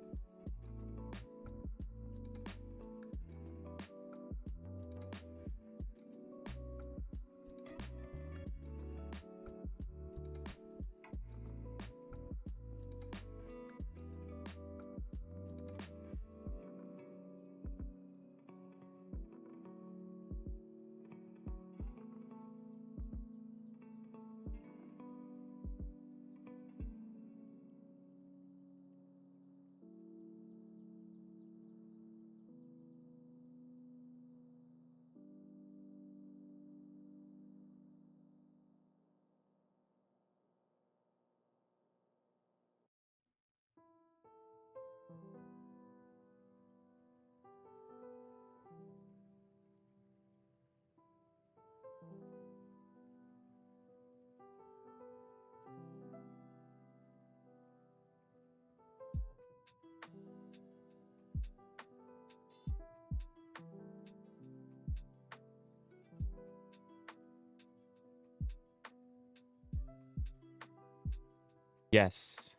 Yes.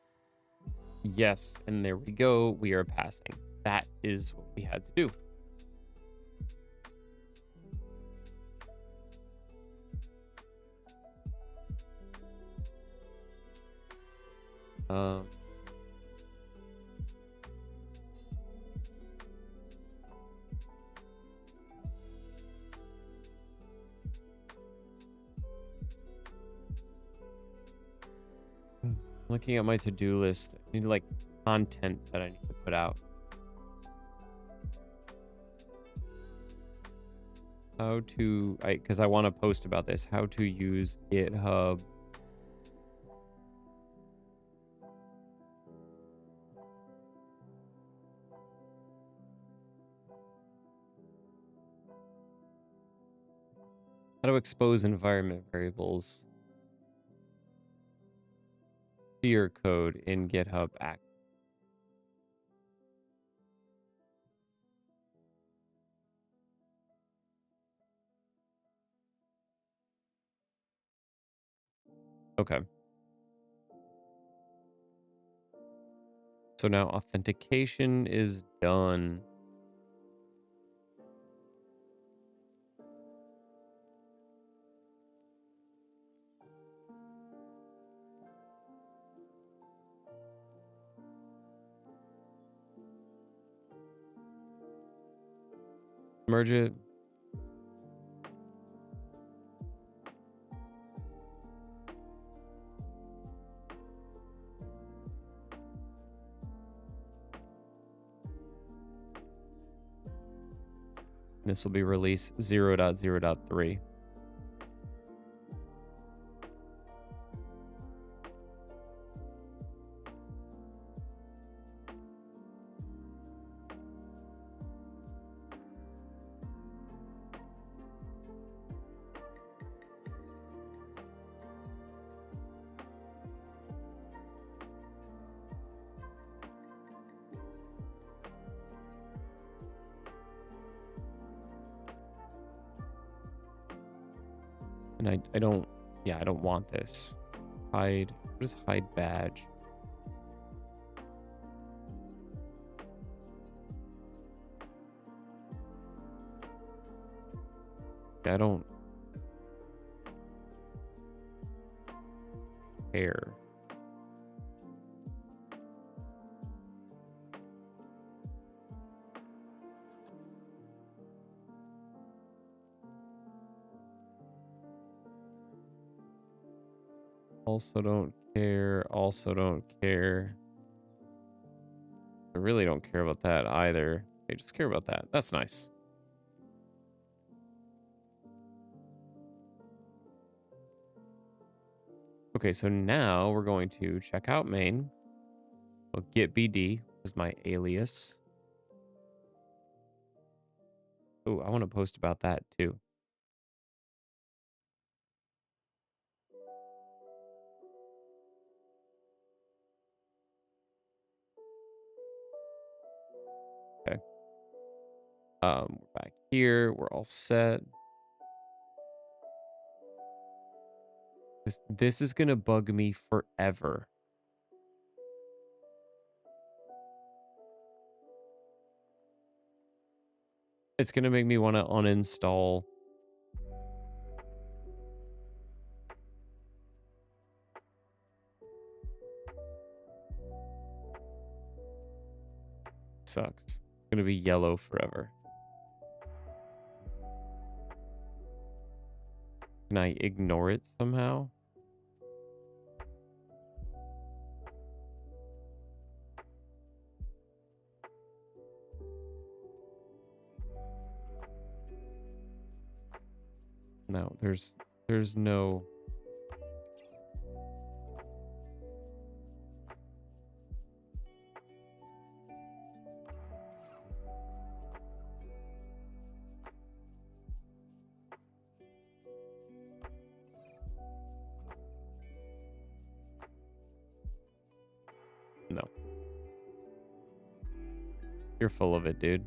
Yes. And there we go. We are passing. That is what we had to do. Um, Looking at my to-do list, I need like content that I need to put out. How to, because I want to post about this, how to use GitHub. How to expose environment variables to your code in GitHub Act. Okay. So now authentication is done. Merge it. This will be release 0.0.3. And I don't, yeah, I don't want this. Hide, what is hide badge? I don't care. Also don't care. Also don't care. I really don't care about that either. I just care about that. That's nice. Okay, so now we're going to check out main. Well, get BD is my alias. Oh, I want to post about that too. Okay. We're back here. We're all set. This is gonna bug me forever. It's gonna make me want to uninstall. Sucks. It's gonna be yellow forever. Can I ignore it somehow? No, there's no. No. You're full of it, dude.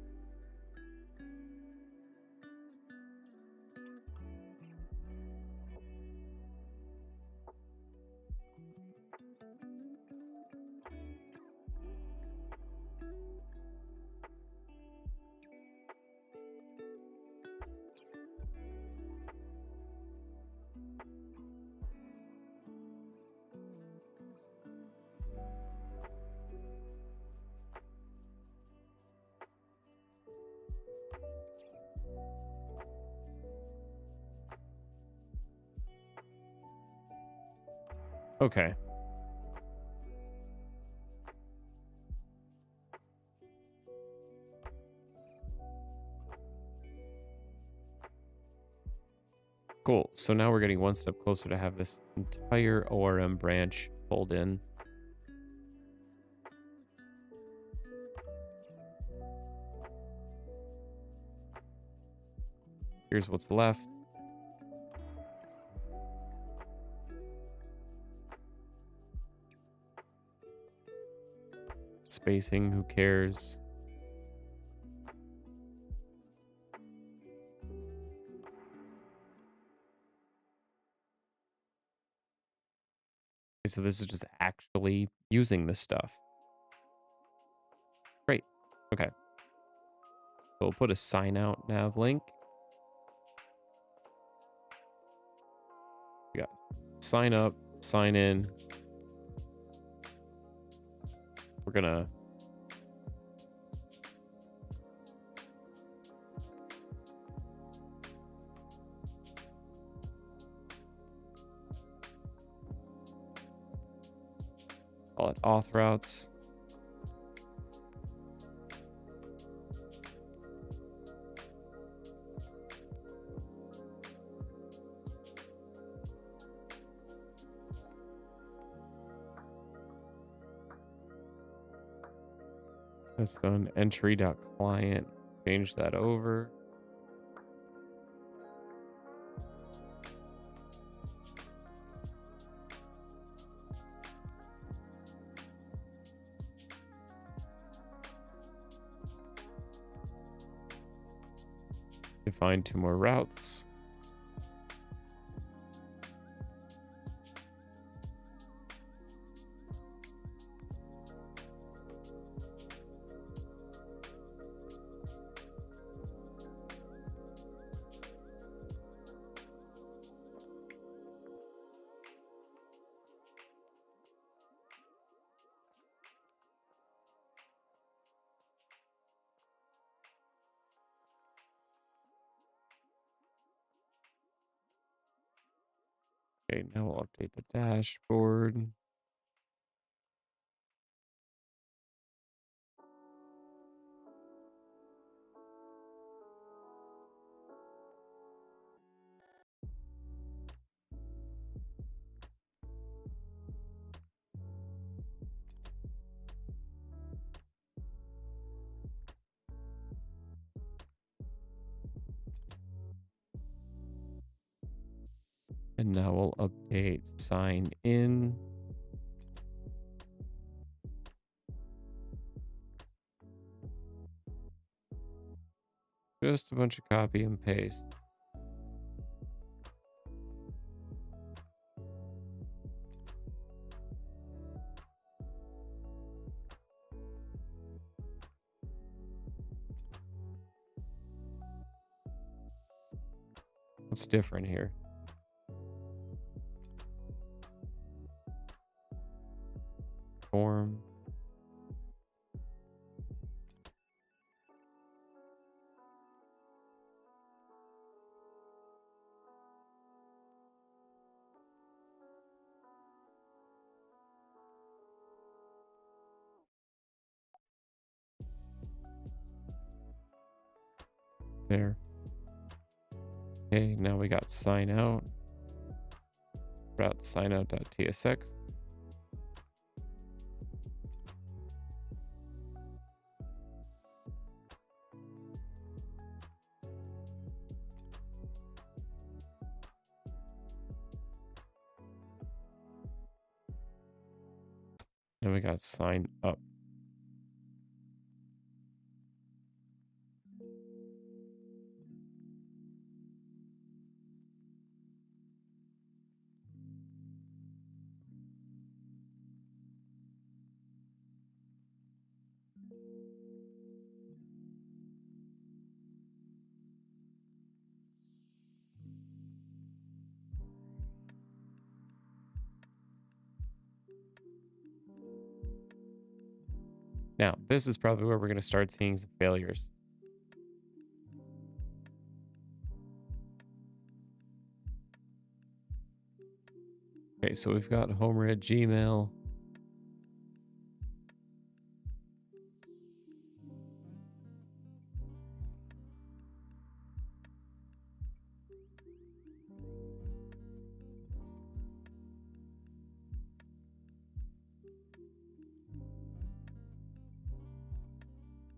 Okay. Cool. So now we're getting one step closer to have this entire ORM branch pulled in. Here's what's left. Spacing, who cares? Okay, so this is just actually using this stuff. Great. Okay. So we'll put a sign out nav link. We got sign up, sign in. We're gonna call it auth routes. That's done. Entry.client. Change that over. Define 2 more routes. Okay, now we'll update the dashboard. And now we'll update sign in. Just a bunch of copy and paste. What's different here? Form. There. Okay, now we got sign out. Route sign out.tsx. And we got sign up. Now, this is probably where we're going to start seeing some failures. Okay, so we've got Homer at Gmail.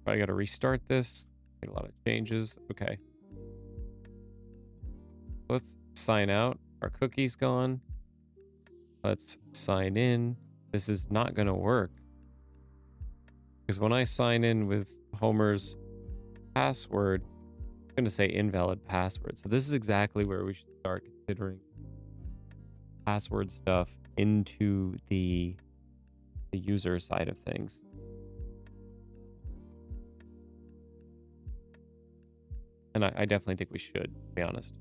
I got to restart this. Made a lot of changes. Okay. Let's sign out. Our cookie's gone. Let's sign in. This is not going to work. Because when I sign in with Homer's password, it's going to say invalid password. So this is exactly where we should start considering password stuff into the user side of things. And I definitely think we should, to be honest.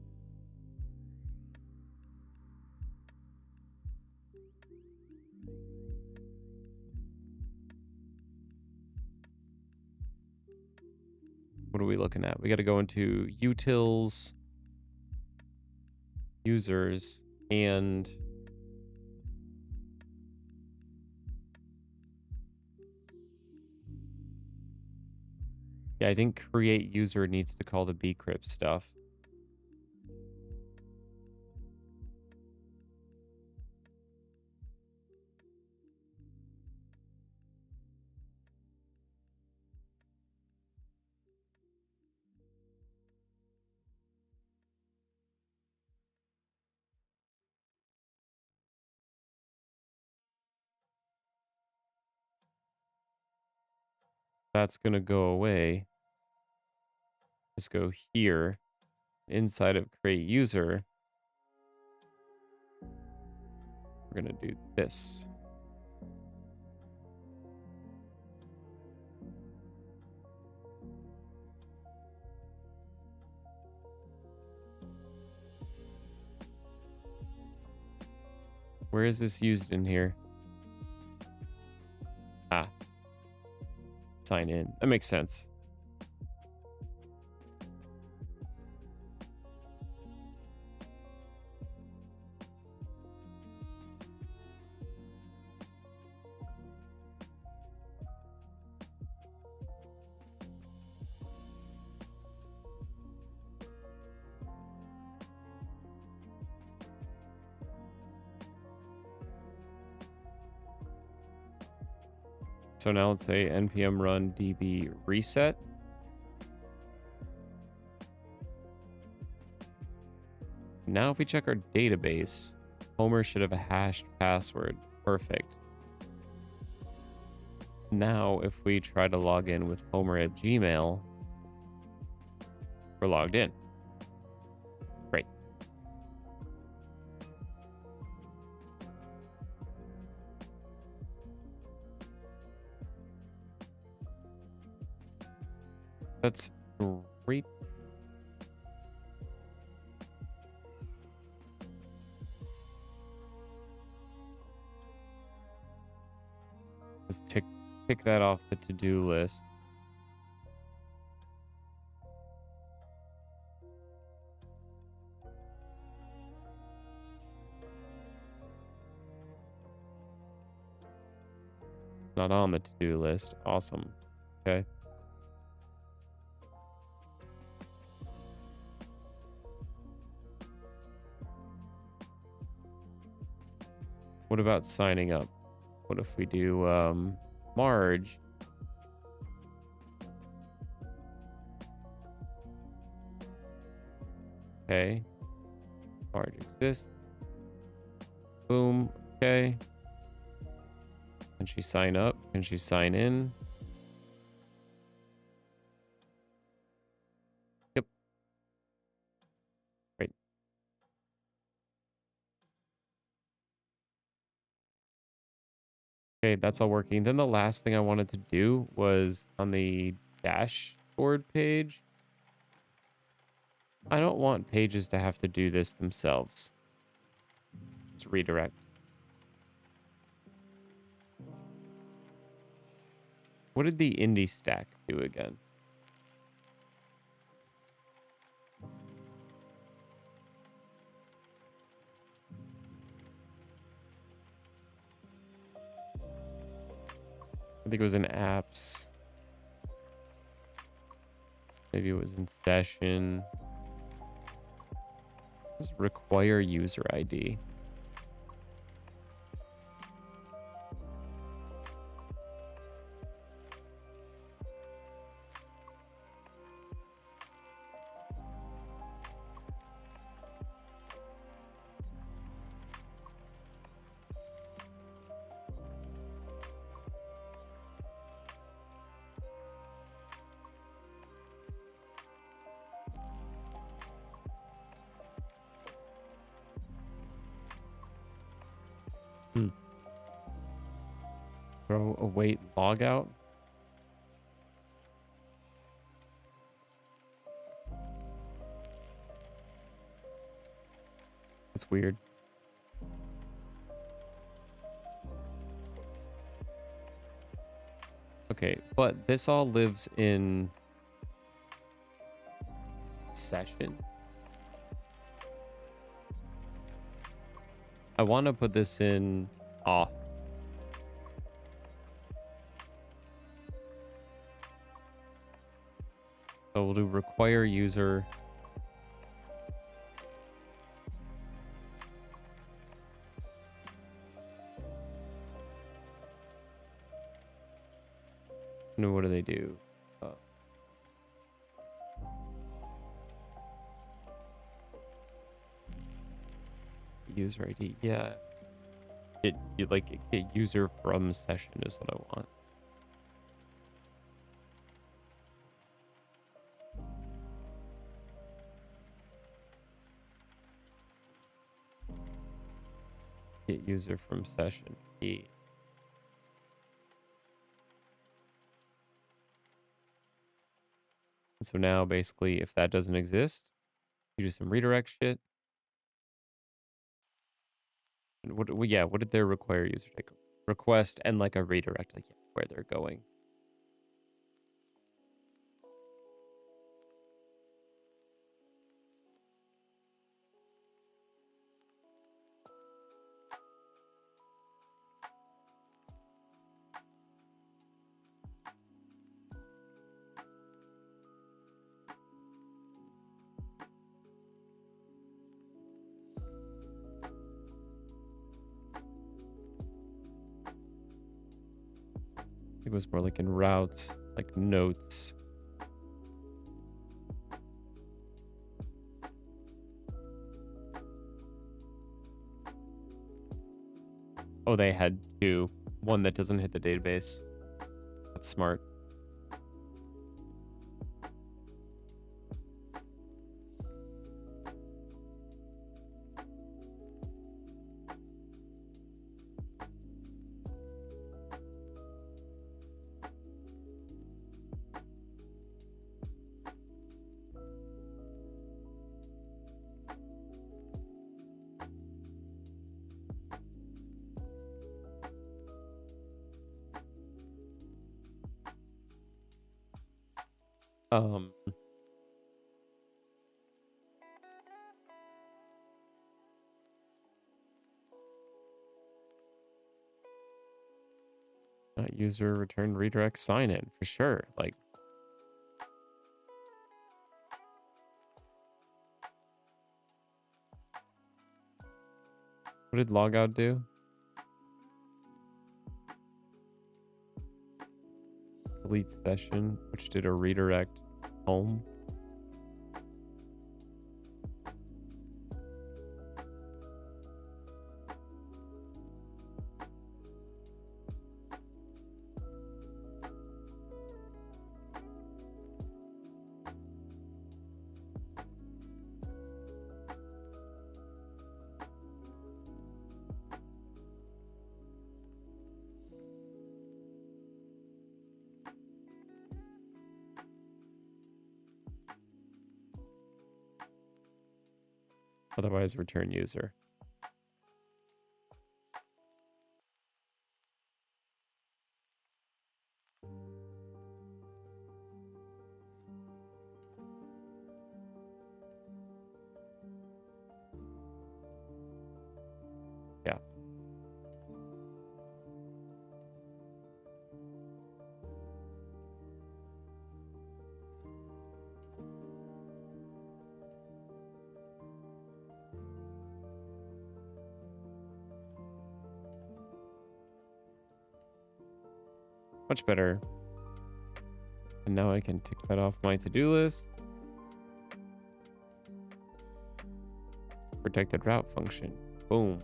What are we looking at? We got to go into utils, users, and yeah, I think create user needs to call the bcrypt stuff. That's going to go away. Just go here inside of create user. We're going to do this. Where is this used in here? Ah. Sign in. That makes sense. So now let's say npm run db reset. Now if we check our database, Homer should have a hashed password. Perfect. Now if we try to log in with Homer at Gmail, we're logged in. Great. That's great. Just tick that off the to-do list. Not on the to-do list. Awesome. Okay. What about signing up? What if we do Marge? Okay. Marge exists. Boom. Okay. Can she sign up? Can she sign in? Yep. Great. Okay, that's all working. Then the last thing I wanted to do was on the dashboard page. I don't want pages to have to do this themselves. Let's redirect. What did the indie stack do again? I think it was in apps. Maybe it was in session. Just require user ID. Throw await logout. That's weird. Okay, but this all lives in session. I want to put this in off. So we'll do require user. And what do they do? User ID. Yeah. Get user from session is what I want. Get user from session. E. And so now basically if that doesn't exist, you do some redirect shit. And what did their require user take? Request and like a redirect, like where they're going. It was more like in routes, like notes. Oh, they had two. One that doesn't hit the database. That's smart. Um, not user return redirect sign in for sure. Like, what did logout do? Delete session, which did a redirect home. Otherwise, return user. Yeah. Much better. And now I can tick that off my to-do list. Protected route function. Boom.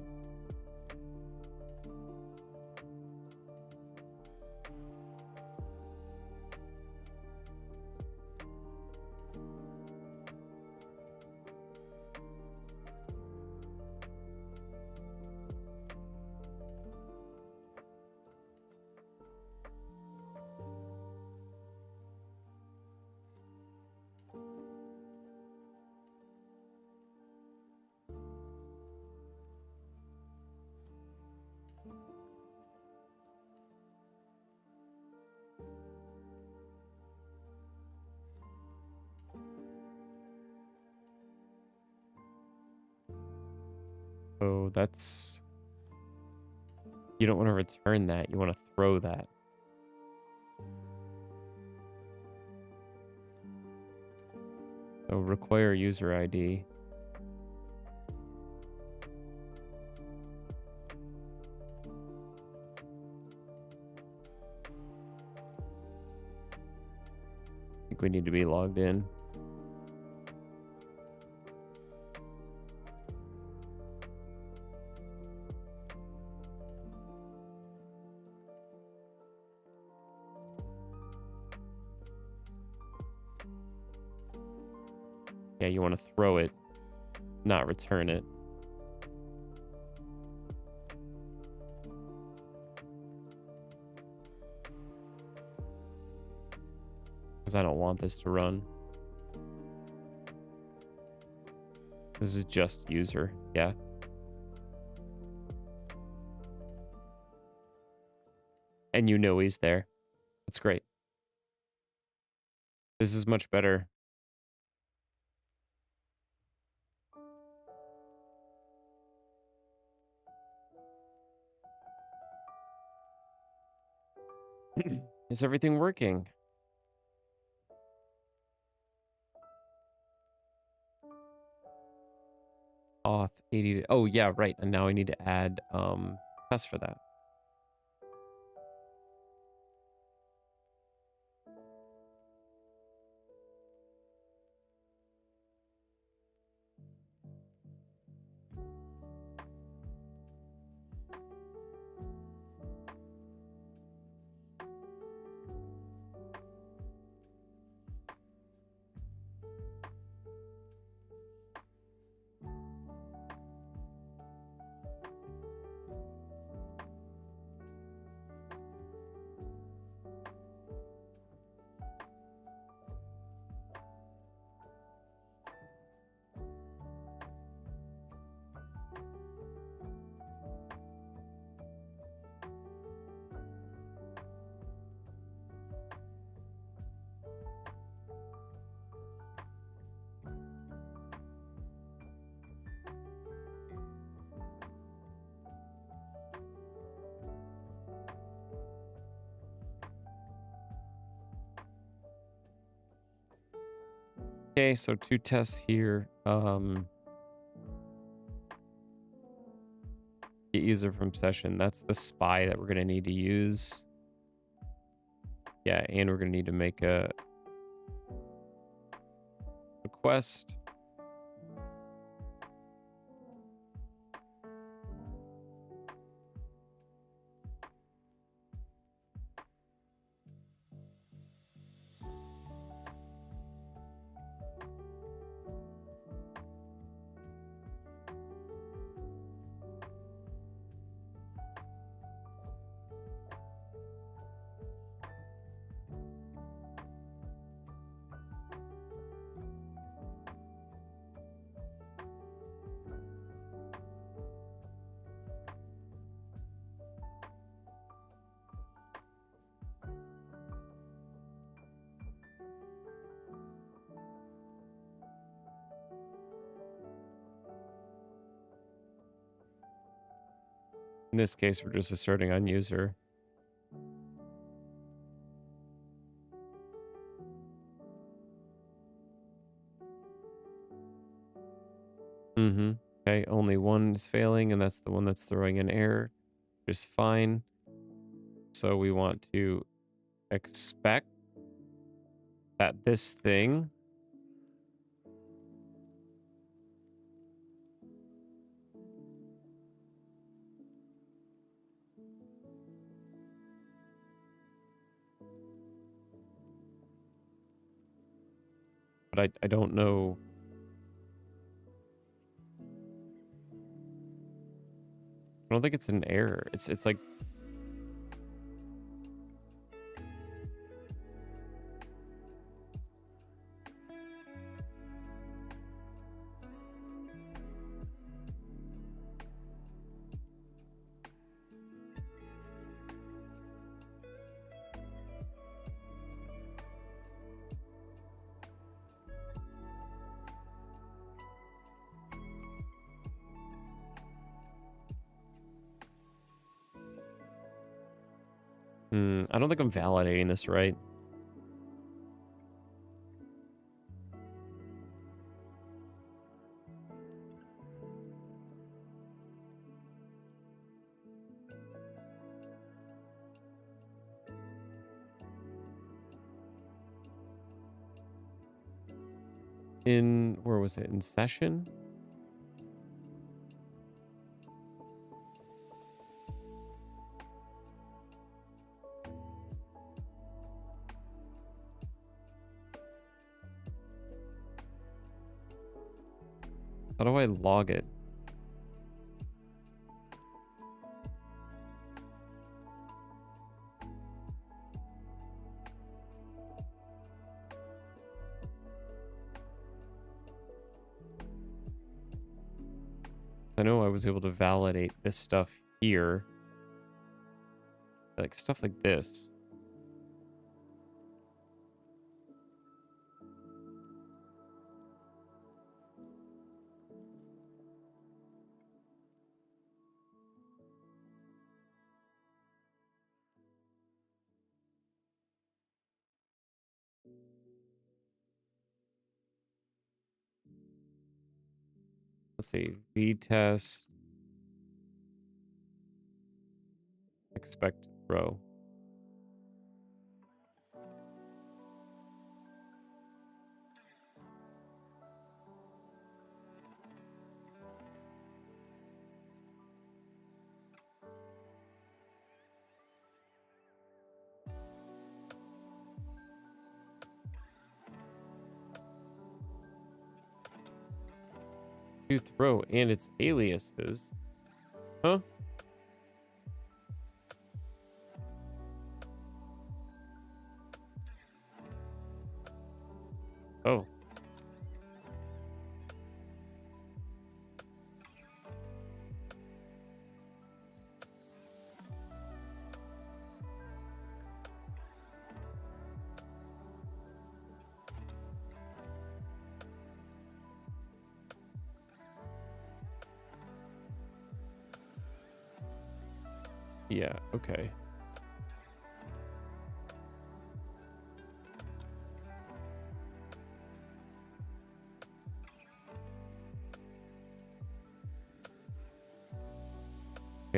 So that's... You don't want to return that. You want to throw that. So require user ID. I think we need to be logged in. Yeah, you want to throw it, not return it. Because I don't want this to run. This is just user, yeah. And you know he's there. That's great. This is much better. Is everything working? Auth 80. Oh yeah, right. And now I need to add tests for that. Okay, so 2 tests here. Get user from session. That's the spy that we're gonna need to use. Yeah, and we're gonna need to make a request. In this case, we're just asserting on user. Mm-hmm. Okay, only one is failing, and that's the one that's throwing an error, which is fine. So we want to expect that this thing but I don't know. I don't think it's an error. It's like I don't think I'm validating this right. In where was it? In session? How do I log it? I know I was able to validate this stuff here. Like stuff like this. Let's see. V-test. Expect row. Tooth row and its aliases. Huh? Oh. Yeah, okay.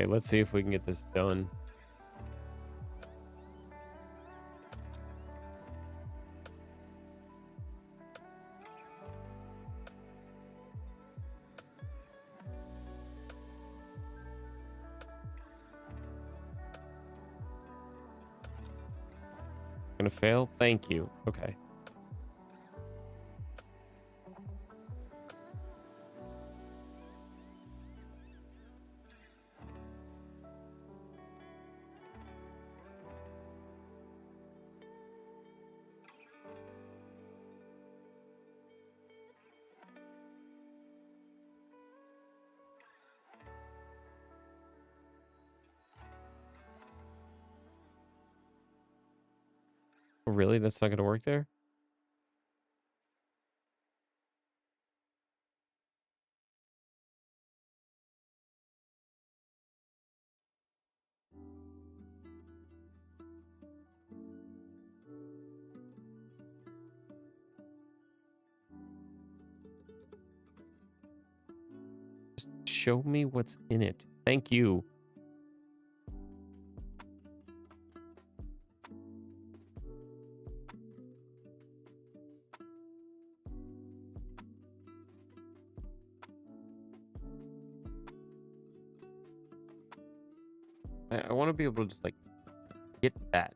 Okay, let's see if we can get this done. Gonna fail? Thank you. Okay. Really? That's not gonna work there? Just show me what's in it. Thank you. I want to be able to just like get that.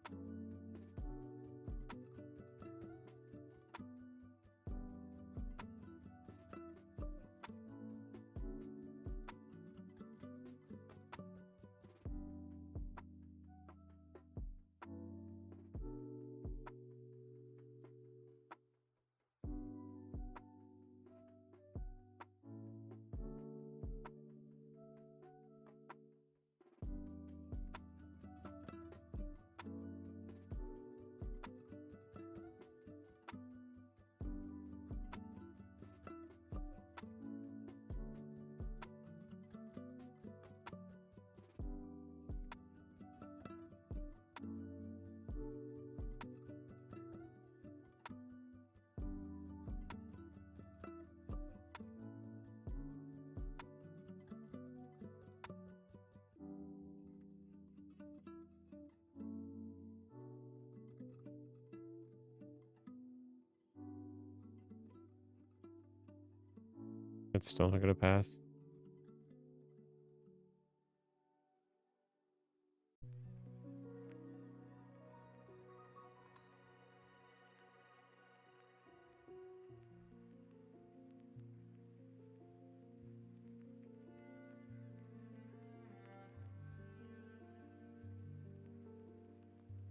It's still not gonna pass.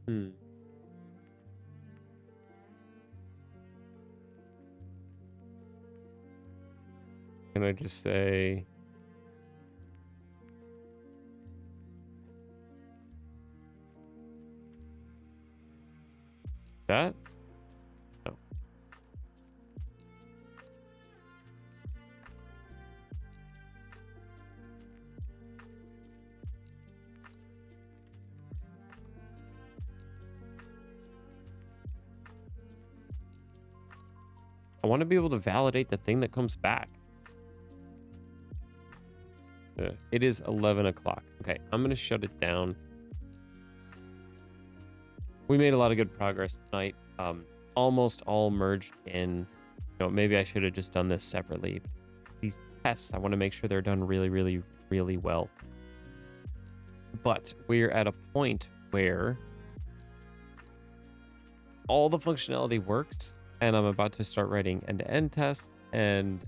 Hmm. Can I just say that? No. I want to be able to validate the thing that comes back. It is 11 o'clock. Okay, I'm going to shut it down. We made a lot of good progress tonight. Almost all merged in. Maybe I should have just done this separately. These tests, I want to make sure they're done really, really, really well. But we're at a point where all the functionality works, and I'm about to start writing end-to-end tests, and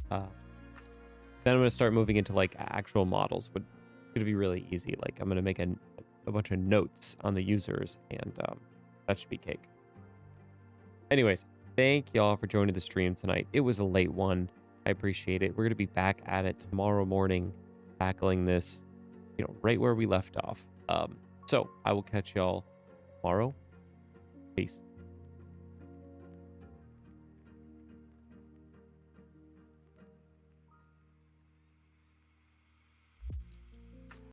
then I'm going to start moving into like actual models. But it's going to be really easy. Like I'm going to make a bunch of notes on the users, and that should be cake. Anyways, thank y'all for joining the stream tonight. It was a late one. I appreciate it. We're going to be back at it tomorrow morning, tackling this, right where we left off. So I will catch y'all tomorrow. Peace.